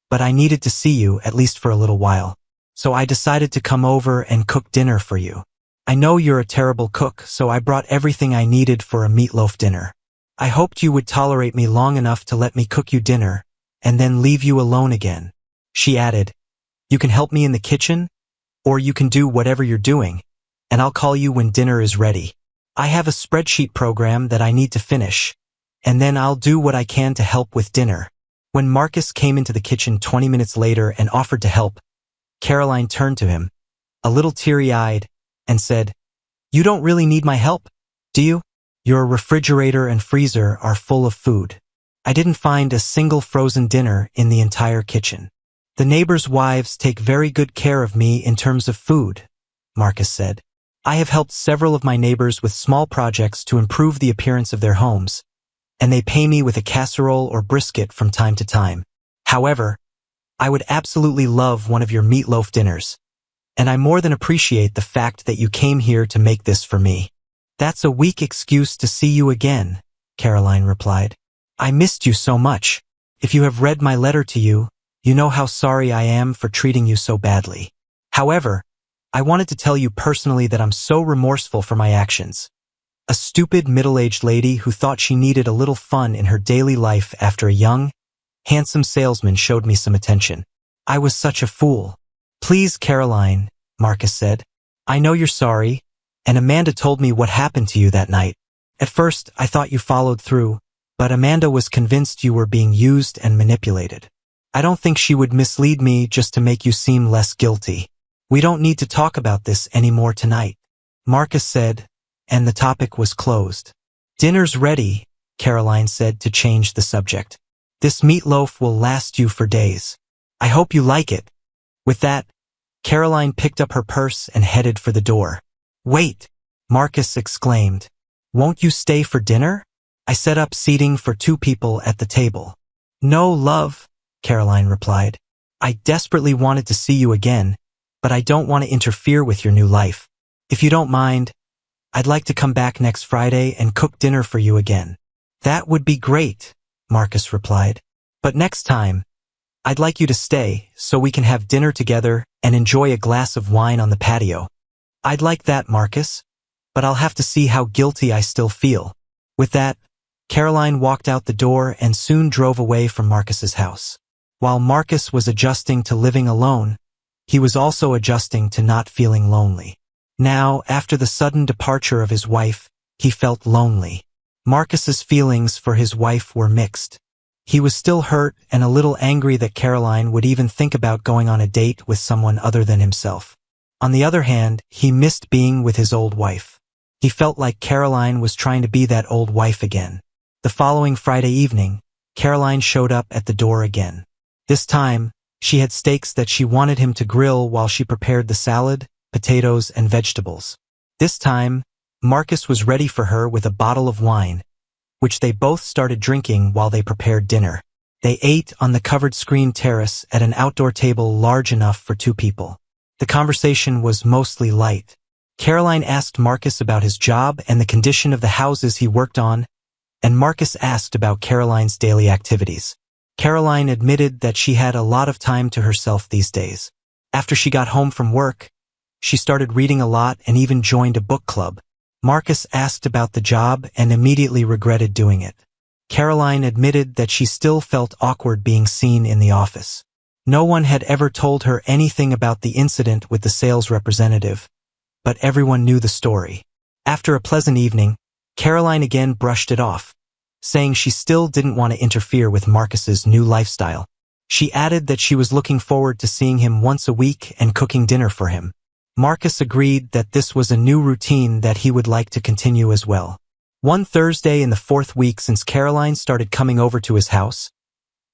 but I needed to see you at least for a little while. So I decided to come over and cook dinner for you. I know you're a terrible cook, so I brought everything I needed for a meatloaf dinner. I hoped you would tolerate me long enough to let me cook you dinner and then leave you alone again." She added, "You can help me in the kitchen, or you can do whatever you're doing, and I'll call you when dinner is ready. I have a spreadsheet program that I need to finish, and then I'll do what I can to help with dinner." When Marcus came into the kitchen 20 minutes later and offered to help, Caroline turned to him. a little teary-eyed, and said, "You don't really need my help, do you? Your refrigerator and freezer are full of food. I didn't find a single frozen dinner in the entire kitchen." "The neighbors' wives take very good care of me in terms of food," Marcus said. "I have helped several of my neighbors with small projects to improve the appearance of their homes, and they pay me with a casserole or brisket from time to time. However, I would absolutely love one of your meatloaf dinners, and I more than appreciate the fact that you came here to make this for me." "That's a weak excuse to see you again," Caroline replied. "I missed you so much. If you have read my letter to you, you know how sorry I am for treating you so badly. However, I wanted to tell you personally that I'm so remorseful for my actions. A stupid middle-aged lady who thought she needed a little fun in her daily life after a young, handsome salesman showed me some attention. I was such a fool." "Please, Caroline," Marcus said. "I know you're sorry, and Amanda told me what happened to you that night. At first, I thought you followed through, but Amanda was convinced you were being used and manipulated. I don't think she would mislead me just to make you seem less guilty. We don't need to talk about this anymore tonight," Marcus said, and the topic was closed. "Dinner's ready," Caroline said to change the subject. "This meatloaf will last you for days. I hope you like it." With that, Caroline picked up her purse and headed for the door. "Wait," Marcus exclaimed. "Won't you stay for dinner? I set up seating for 2 people at the table." "No, love," Caroline replied. "I desperately wanted to see you again, but I don't want to interfere with your new life. If you don't mind, I'd like to come back next Friday and cook dinner for you again." "That would be great," Marcus replied. "But next time, I'd like you to stay so we can have dinner together and enjoy a glass of wine on the patio." "I'd like that, Marcus, but I'll have to see how guilty I still feel." With that, Caroline walked out the door and soon drove away from Marcus's house. While Marcus was adjusting to living alone, he was also adjusting to not feeling lonely. Now, after the sudden departure of his wife, he felt lonely. Marcus's feelings for his wife were mixed. He was still hurt and a little angry that Caroline would even think about going on a date with someone other than himself. On the other hand, he missed being with his old wife. He felt like Caroline was trying to be that old wife again. The following Friday evening, Caroline showed up at the door again. This time, she had steaks that she wanted him to grill while she prepared the salad, potatoes, and vegetables. This time, Marcus was ready for her with a bottle of wine, which they both started drinking while they prepared dinner. They ate on the covered screen terrace at an outdoor table large enough for 2 people. The conversation was mostly light. Caroline asked Marcus about his job and the condition of the houses he worked on, and Marcus asked about Caroline's daily activities. Caroline admitted that she had a lot of time to herself these days. After she got home from work, she started reading a lot and even joined a book club. Marcus asked about the job and immediately regretted doing it. Caroline admitted that she still felt awkward being seen in the office. No one had ever told her anything about the incident with the sales representative, but everyone knew the story. After a pleasant evening, Caroline again brushed it off, saying she still didn't want to interfere with Marcus's new lifestyle. She added that she was looking forward to seeing him once a week and cooking dinner for him. Marcus agreed that this was a new routine that he would like to continue as well. One Thursday in the 4th week since Caroline started coming over to his house,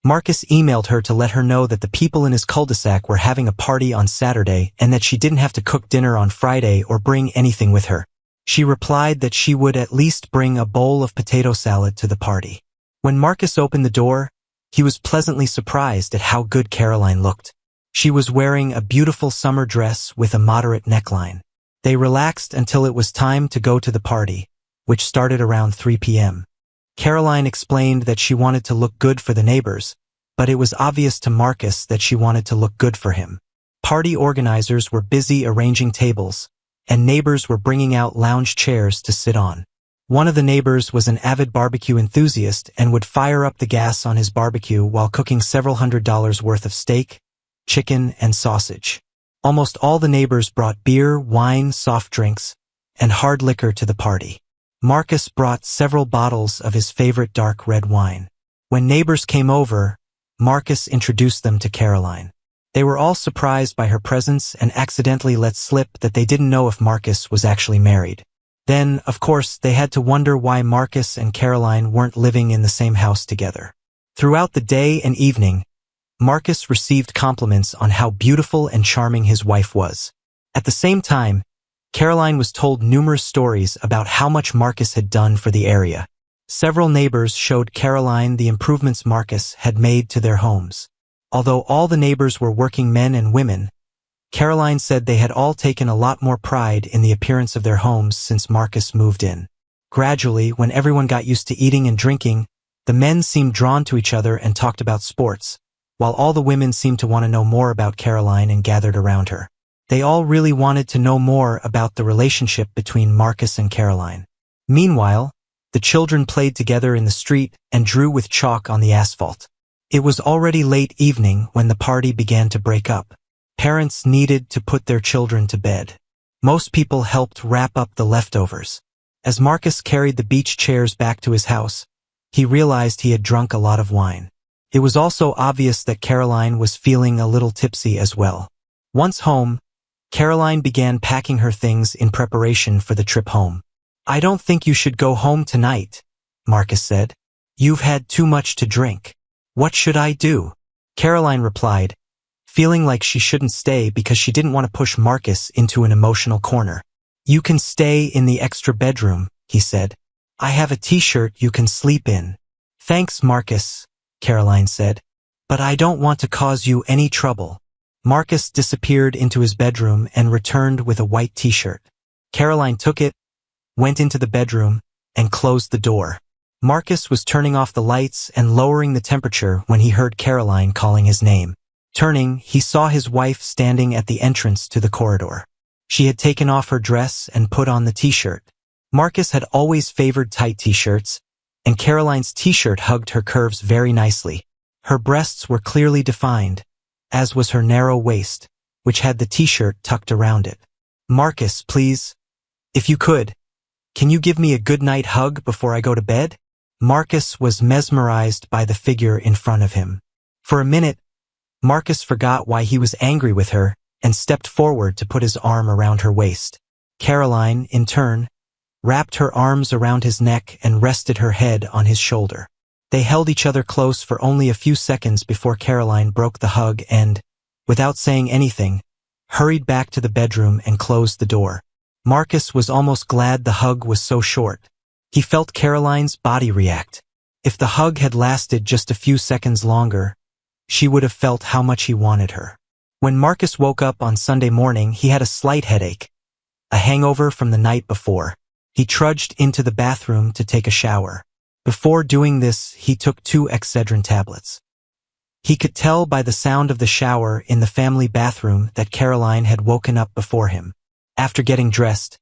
Marcus emailed her to let her know that the people in his cul-de-sac were having a party on Saturday and that she didn't have to cook dinner on Friday or bring anything with her. She replied that she would at least bring a bowl of potato salad to the party. When Marcus opened the door, he was pleasantly surprised at how good Caroline looked. She was wearing a beautiful summer dress with a moderate neckline. They relaxed until it was time to go to the party, which started around 3 p.m. Caroline explained that she wanted to look good for the neighbors, but it was obvious to Marcus that she wanted to look good for him. Party organizers were busy arranging tables, and neighbors were bringing out lounge chairs to sit on. One of the neighbors was an avid barbecue enthusiast and would fire up the gas on his barbecue while cooking several $100s worth of steak, chicken, and sausage. Almost all the neighbors brought beer, wine, soft drinks, and hard liquor to the party. Marcus brought several bottles of his favorite dark red wine. When neighbors came over, Marcus introduced them to Caroline. They were all surprised by her presence and accidentally let slip that they didn't know if Marcus was actually married. Then, of course, they had to wonder why Marcus and Caroline weren't living in the same house together. Throughout the day and evening, Marcus received compliments on how beautiful and charming his wife was. At the same time, Caroline was told numerous stories about how much Marcus had done for the area. Several neighbors showed Caroline the improvements Marcus had made to their homes. Although all the neighbors were working men and women, Caroline said they had all taken a lot more pride in the appearance of their homes since Marcus moved in. Gradually, when everyone got used to eating and drinking, the men seemed drawn to each other and talked about sports, while all the women seemed to want to know more about Caroline and gathered around her. They all really wanted to know more about the relationship between Marcus and Caroline. Meanwhile, the children played together in the street and drew with chalk on the asphalt. It was already late evening when the party began to break up. Parents needed to put their children to bed. Most people helped wrap up the leftovers. As Marcus carried the beach chairs back to his house, he realized he had drunk a lot of wine. It was also obvious that Caroline was feeling a little tipsy as well. Once home, Caroline began packing her things in preparation for the trip home. "I don't think you should go home tonight," Marcus said. "You've had too much to drink." "What should I do?" Caroline replied, feeling like she shouldn't stay because she didn't want to push Marcus into an emotional corner. "You can stay in the extra bedroom," he said. "I have a t-shirt you can sleep in." "Thanks, Marcus," Caroline said, "but I don't want to cause you any trouble." Marcus disappeared into his bedroom and returned with a white t-shirt. Caroline took it, went into the bedroom, and closed the door. Marcus was turning off the lights and lowering the temperature when he heard Caroline calling his name. Turning, he saw his wife standing at the entrance to the corridor. She had taken off her dress and put on the t-shirt. Marcus had always favored tight t-shirts, and Caroline's t-shirt hugged her curves very nicely. Her breasts were clearly defined, as was her narrow waist, which had the t-shirt tucked around it. "Marcus, please. If you could, can you give me a good-night hug before I go to bed?" Marcus was mesmerized by the figure in front of him. For a minute, Marcus forgot why he was angry with her and stepped forward to put his arm around her waist. Caroline, in turn, wrapped her arms around his neck and rested her head on his shoulder. They held each other close for only a few seconds before Caroline broke the hug and, without saying anything, hurried back to the bedroom and closed the door. Marcus was almost glad the hug was so short. He felt Caroline's body react. If the hug had lasted just a few seconds longer, she would have felt how much he wanted her. When Marcus woke up on Sunday morning, he had a slight headache, a hangover from the night before. He trudged into the bathroom to take a shower. Before doing this, he took 2 Excedrin tablets. He could tell by the sound of the shower in the family bathroom that Caroline had woken up before him. After getting dressed,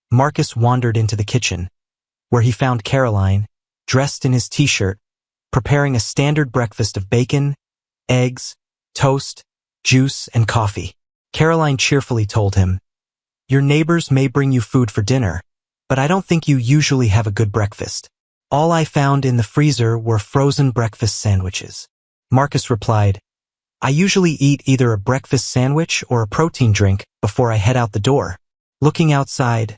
Marcus wandered into the kitchen, where he found Caroline, dressed in his t-shirt, preparing a standard breakfast of bacon, eggs, toast, juice, and coffee. Caroline cheerfully told him, "Your neighbors may bring you food for dinner, but I don't think you usually have a good breakfast. All I found in the freezer were frozen breakfast sandwiches." Marcus replied, "I usually eat either a breakfast sandwich or a protein drink before I head out the door." Looking outside,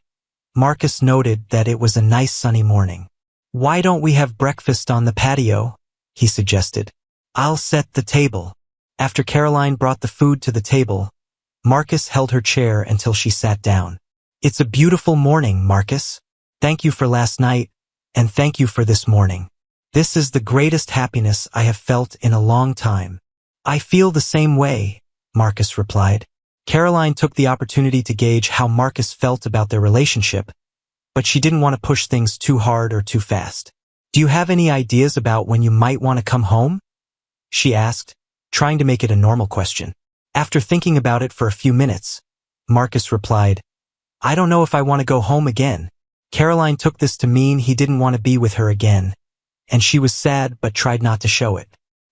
Marcus noted that it was a nice sunny morning. "Why don't we have breakfast on the patio?" he suggested. "I'll set the table." After Caroline brought the food to the table, Marcus held her chair until she sat down. "It's a beautiful morning, Marcus. Thank you for last night, and thank you for this morning. This is the greatest happiness I have felt in a long time." "I feel the same way," Marcus replied. Caroline took the opportunity to gauge how Marcus felt about their relationship, but she didn't want to push things too hard or too fast. "Do you have any ideas about when you might want to come home?" she asked, trying to make it a normal question. After thinking about it for a few minutes, Marcus replied, "I don't know if I want to go home again." Caroline took this to mean he didn't want to be with her again, and she was sad but tried not to show it.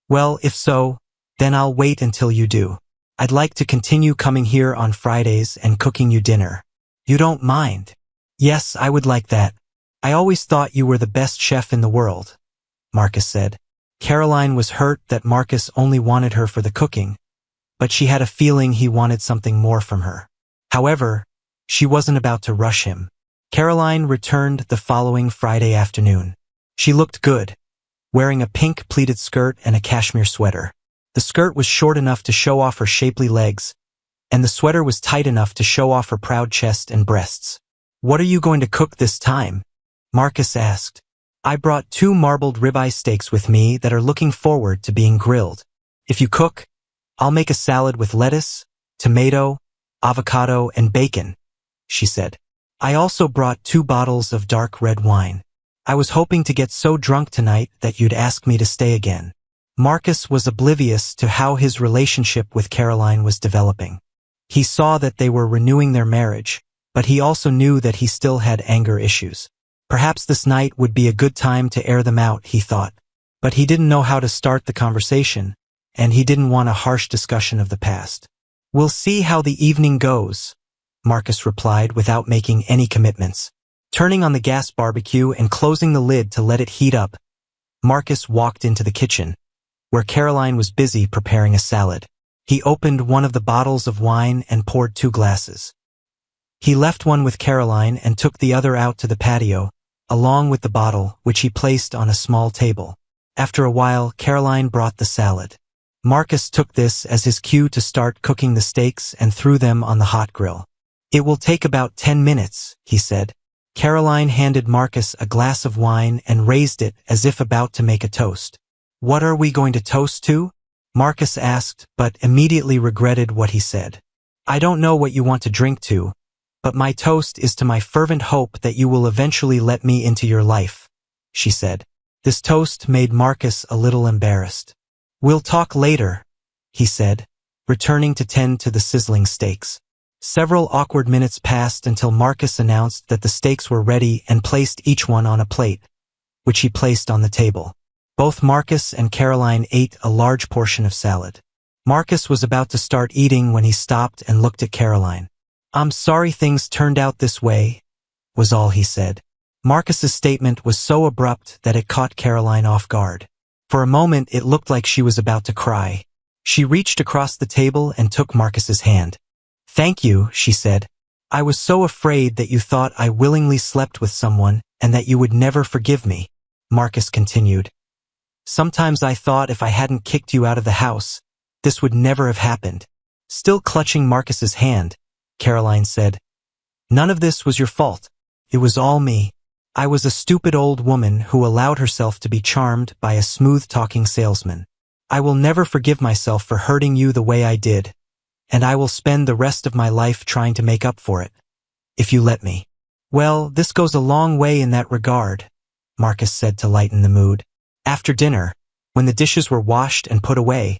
"Well, if so, then I'll wait until you do. I'd like to continue coming here on Fridays and cooking you dinner. You don't mind?" "Yes, I would like that. I always thought you were the best chef in the world," Marcus said. Caroline was hurt that Marcus only wanted her for the cooking, but she had a feeling he wanted something more from her. However, she wasn't about to rush him. Caroline returned the following Friday afternoon. She looked good, wearing a pink pleated skirt and a cashmere sweater. The skirt was short enough to show off her shapely legs, and the sweater was tight enough to show off her proud chest and breasts. "What are you going to cook this time?" Marcus asked. "I brought 2 marbled ribeye steaks with me that are looking forward to being grilled. If you cook, I'll make a salad with lettuce, tomato, avocado, and bacon," she said. "I also brought 2 bottles of dark red wine. I was hoping to get so drunk tonight that you'd ask me to stay again." Marcus was oblivious to how his relationship with Caroline was developing. He saw that they were renewing their marriage, but he also knew that he still had anger issues. Perhaps this night would be a good time to air them out, he thought. But he didn't know how to start the conversation, and he didn't want a harsh discussion of the past. "We'll see how the evening goes," Marcus replied without making any commitments. Turning on the gas barbecue and closing the lid to let it heat up, Marcus walked into the kitchen, where Caroline was busy preparing a salad. He opened one of the bottles of wine and poured 2 glasses. He left one with Caroline and took the other out to the patio, along with the bottle, which he placed on a small table. After a while, Caroline brought the salad. Marcus took this as his cue to start cooking the steaks and threw them on the hot grill. "It will take about 10 minutes, he said. Caroline handed Marcus a glass of wine and raised it as if about to make a toast. "What are we going to toast to?" Marcus asked, but immediately regretted what he said. "I don't know what you want to drink to, but my toast is to my fervent hope that you will eventually let me into your life," she said. This toast made Marcus a little embarrassed. "We'll talk later," he said, returning to tend to the sizzling steaks. Several awkward minutes passed until Marcus announced that the steaks were ready and placed each one on a plate, which he placed on the table. Both Marcus and Caroline ate a large portion of salad. Marcus was about to start eating when he stopped and looked at Caroline. "I'm sorry things turned out this way," was all he said. Marcus's statement was so abrupt that it caught Caroline off guard. For a moment it looked like she was about to cry. She reached across the table and took Marcus's hand. "Thank you," she said. "I was so afraid that you thought I willingly slept with someone and that you would never forgive me," Marcus continued. "Sometimes I thought if I hadn't kicked you out of the house, this would never have happened." Still clutching Marcus's hand, Caroline said, "None of this was your fault. It was all me. I was a stupid old woman who allowed herself to be charmed by a smooth-talking salesman. I will never forgive myself for hurting you the way I did, and I will spend the rest of my life trying to make up for it, if you let me." "Well, this goes a long way in that regard," Marcus said to lighten the mood. After dinner, when the dishes were washed and put away,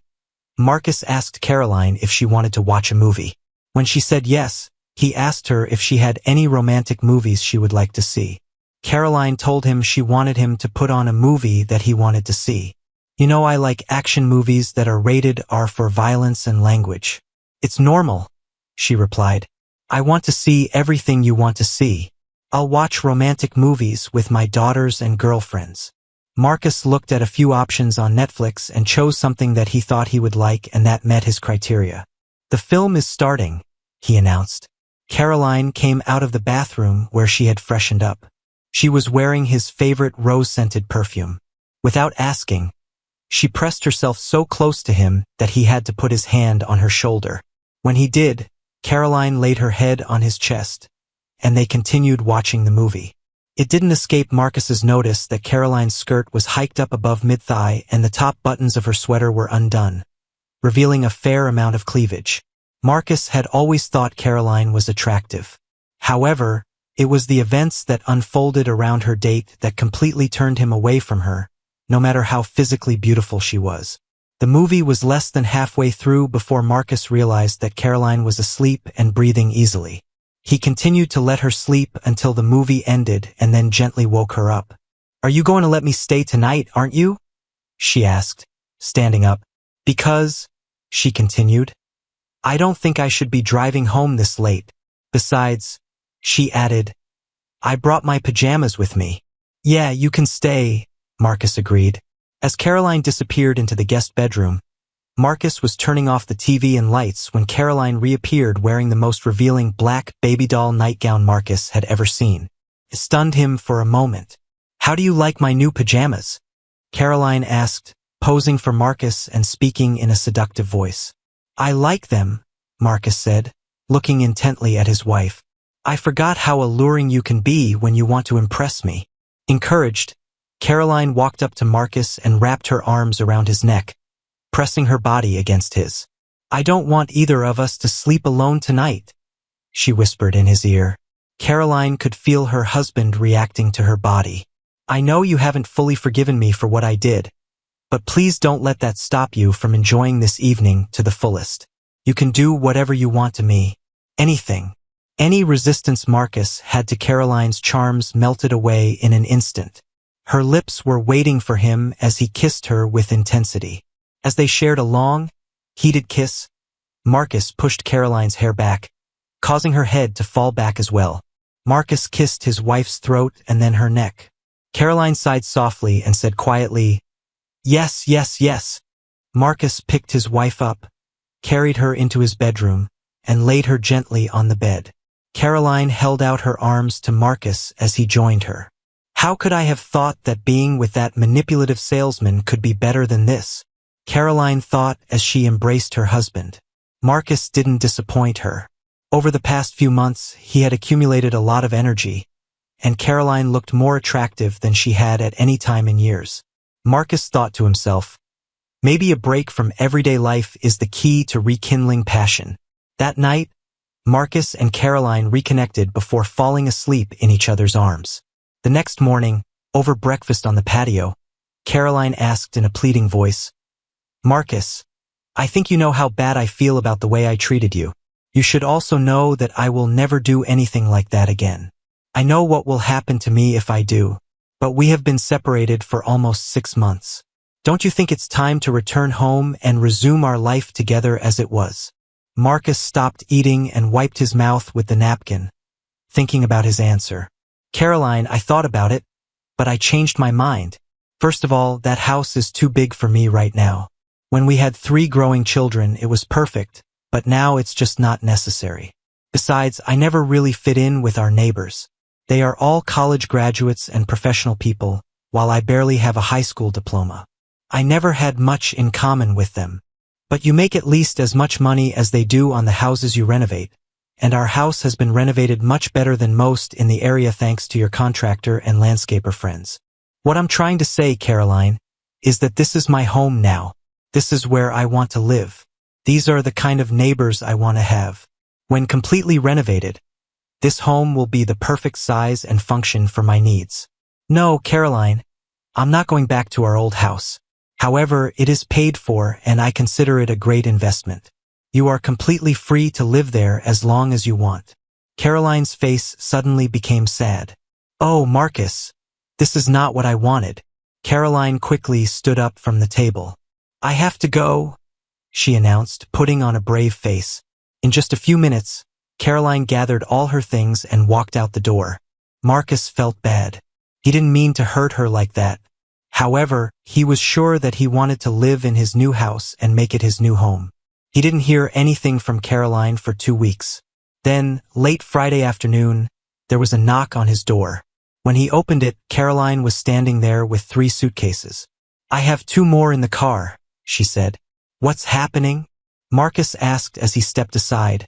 Marcus asked Caroline if she wanted to watch a movie. When she said yes, he asked her if she had any romantic movies she would like to see. Caroline told him she wanted him to put on a movie that he wanted to see. "You know, I like action movies that are rated R for violence and language." "It's normal," she replied. "I want to see everything you want to see. I'll watch romantic movies with my daughters and girlfriends." Marcus looked at a few options on Netflix and chose something that he thought he would like and that met his criteria. "The film is starting," he announced. Caroline came out of the bathroom where she had freshened up. She was wearing his favorite rose-scented perfume. Without asking, she pressed herself so close to him that he had to put his hand on her shoulder. When he did, Caroline laid her head on his chest, and they continued watching the movie. It didn't escape Marcus's notice that Caroline's skirt was hiked up above mid-thigh and the top buttons of her sweater were undone, revealing a fair amount of cleavage. Marcus had always thought Caroline was attractive. However, it was the events that unfolded around her date that completely turned him away from her, no matter how physically beautiful she was. The movie was less than halfway through before Marcus realized that Caroline was asleep and breathing easily. He continued to let her sleep until the movie ended and then gently woke her up. "Are you going to let me stay tonight, aren't you?" she asked, standing up. "Because," she continued, "I don't think I should be driving home this late. Besides," she added, "I brought my pajamas with me." "Yeah, you can stay," Marcus agreed. As Caroline disappeared into the guest bedroom, Marcus was turning off the TV and lights when Caroline reappeared wearing the most revealing black baby doll nightgown Marcus had ever seen. It stunned him for a moment. "How do you like my new pajamas?" Caroline asked, posing for Marcus and speaking in a seductive voice. "I like them," Marcus said, looking intently at his wife. "I forgot how alluring you can be when you want to impress me." Encouraged, Caroline walked up to Marcus and wrapped her arms around his neck, pressing her body against his. "I don't want either of us to sleep alone tonight," she whispered in his ear. Caroline could feel her husband reacting to her body. "I know you haven't fully forgiven me for what I did, but please don't let that stop you from enjoying this evening to the fullest. You can do whatever you want to me. Anything." Any resistance Marcus had to Caroline's charms melted away in an instant. Her lips were waiting for him as he kissed her with intensity. As they shared a long, heated kiss, Marcus pushed Caroline's hair back, causing her head to fall back as well. Marcus kissed his wife's throat and then her neck. Caroline sighed softly and said quietly, "Yes, yes, yes." Marcus picked his wife up, carried her into his bedroom, and laid her gently on the bed. Caroline held out her arms to Marcus as he joined her. "How could I have thought that being with that manipulative salesman could be better than this?" Caroline thought as she embraced her husband. Marcus didn't disappoint her. Over the past few months, he had accumulated a lot of energy, and Caroline looked more attractive than she had at any time in years. Marcus thought to himself, maybe a break from everyday life is the key to rekindling passion. That night, Marcus and Caroline reconnected before falling asleep in each other's arms. The next morning, over breakfast on the patio, Caroline asked in a pleading voice, "Marcus, I think you know how bad I feel about the way I treated you. You should also know that I will never do anything like that again. I know what will happen to me if I do, but we have been separated for almost 6 months. Don't you think it's time to return home and resume our life together as it was?" Marcus stopped eating and wiped his mouth with the napkin, thinking about his answer. "Caroline, I thought about it, but I changed my mind. First of all, that house is too big for me right now. When we had 3 growing children, it was perfect, but now it's just not necessary. Besides, I never really fit in with our neighbors. They are all college graduates and professional people, while I barely have a high school diploma. I never had much in common with them. But you make at least as much money as they do on the houses you renovate, and our house has been renovated much better than most in the area thanks to your contractor and landscaper friends. What I'm trying to say, Caroline, is that this is my home now. This is where I want to live. These are the kind of neighbors I want to have. When completely renovated, this home will be the perfect size and function for my needs. No, Caroline, I'm not going back to our old house. However, it is paid for and I consider it a great investment. You are completely free to live there as long as you want." Caroline's face suddenly became sad. "Oh, Marcus, this is not what I wanted." Caroline quickly stood up from the table. "I have to go," she announced, putting on a brave face. In just a few minutes, Caroline gathered all her things and walked out the door. Marcus felt bad. He didn't mean to hurt her like that. However, he was sure that he wanted to live in his new house and make it his new home. He didn't hear anything from Caroline for 2 weeks. Then, late Friday afternoon, there was a knock on his door. When he opened it, Caroline was standing there with 3 suitcases. "I have 2 more in the car," she said. "What's happening?" Marcus asked as he stepped aside,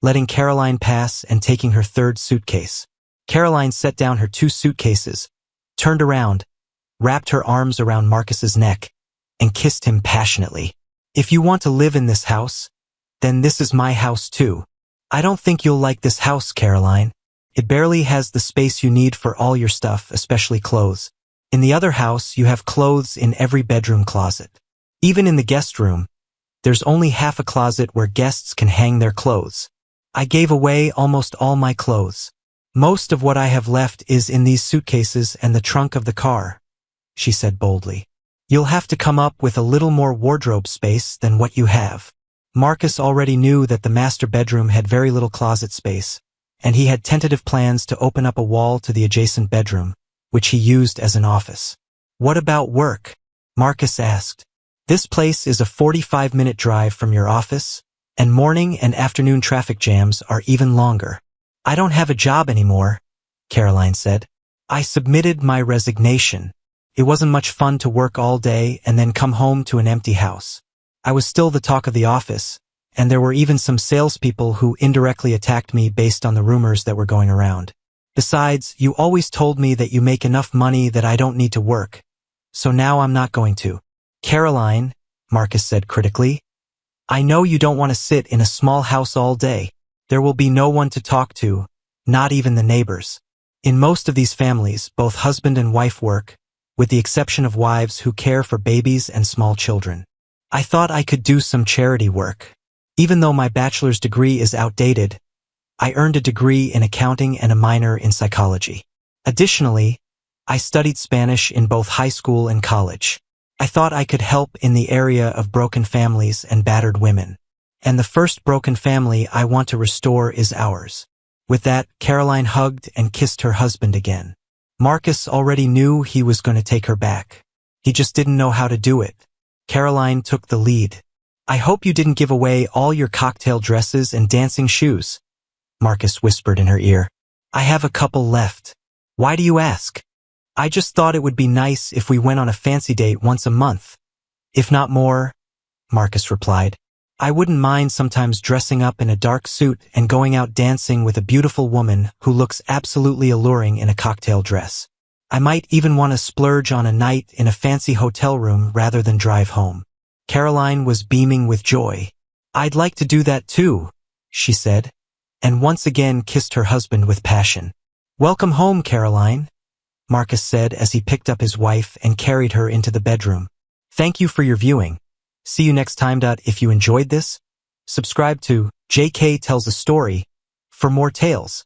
letting Caroline pass and taking her 3rd suitcase. Caroline set down her 2 suitcases, turned around, wrapped her arms around Marcus's neck, and kissed him passionately. "If you want to live in this house, then this is my house too. I don't think you'll like this house, Caroline. It barely has the space you need for all your stuff, especially clothes. In the other house, you have clothes in every bedroom closet. Even in the guest room, there's only half a closet where guests can hang their clothes. I gave away almost all my clothes. Most of what I have left is in these suitcases and the trunk of the car," she said boldly. "You'll have to come up with a little more wardrobe space than what you have." Marcus already knew that the master bedroom had very little closet space, and he had tentative plans to open up a wall to the adjacent bedroom, which he used as an office. "What about work?" Marcus asked. This place is a 45-minute drive from your office, and morning and afternoon traffic jams are even longer. I don't have a job anymore, Caroline said. I submitted my resignation. It wasn't much fun to work all day and then come home to an empty house. I was still the talk of the office, and there were even some salespeople who indirectly attacked me based on the rumors that were going around. Besides, you always told me that you make enough money that I don't need to work, so now I'm not going to. Caroline, Marcus said critically, I know you don't want to sit in a small house all day. There will be no one to talk to, not even the neighbors. In most of these families, both husband and wife work, with the exception of wives who care for babies and small children. I thought I could do some charity work. Even though my bachelor's degree is outdated, I earned a degree in accounting and a minor in psychology. Additionally, I studied Spanish in both high school and college. I thought I could help in the area of broken families and battered women. And the first broken family I want to restore is ours. With that, Caroline hugged and kissed her husband again. Marcus already knew he was going to take her back. He just didn't know how to do it. Caroline took the lead. I hope you didn't give away all your cocktail dresses and dancing shoes, Marcus whispered in her ear. I have a couple left. Why do you ask? I just thought it would be nice if we went on a fancy date once a month. If not more, Marcus replied. I wouldn't mind sometimes dressing up in a dark suit and going out dancing with a beautiful woman who looks absolutely alluring in a cocktail dress. I might even want to splurge on a night in a fancy hotel room rather than drive home. Caroline was beaming with joy. I'd like to do that too, she said, and once again kissed her husband with passion. Welcome home, Caroline, Marcus said as he picked up his wife and carried her into the bedroom. Thank you for your viewing. See you next time. If you enjoyed this, subscribe to JK Tells a Story for more tales.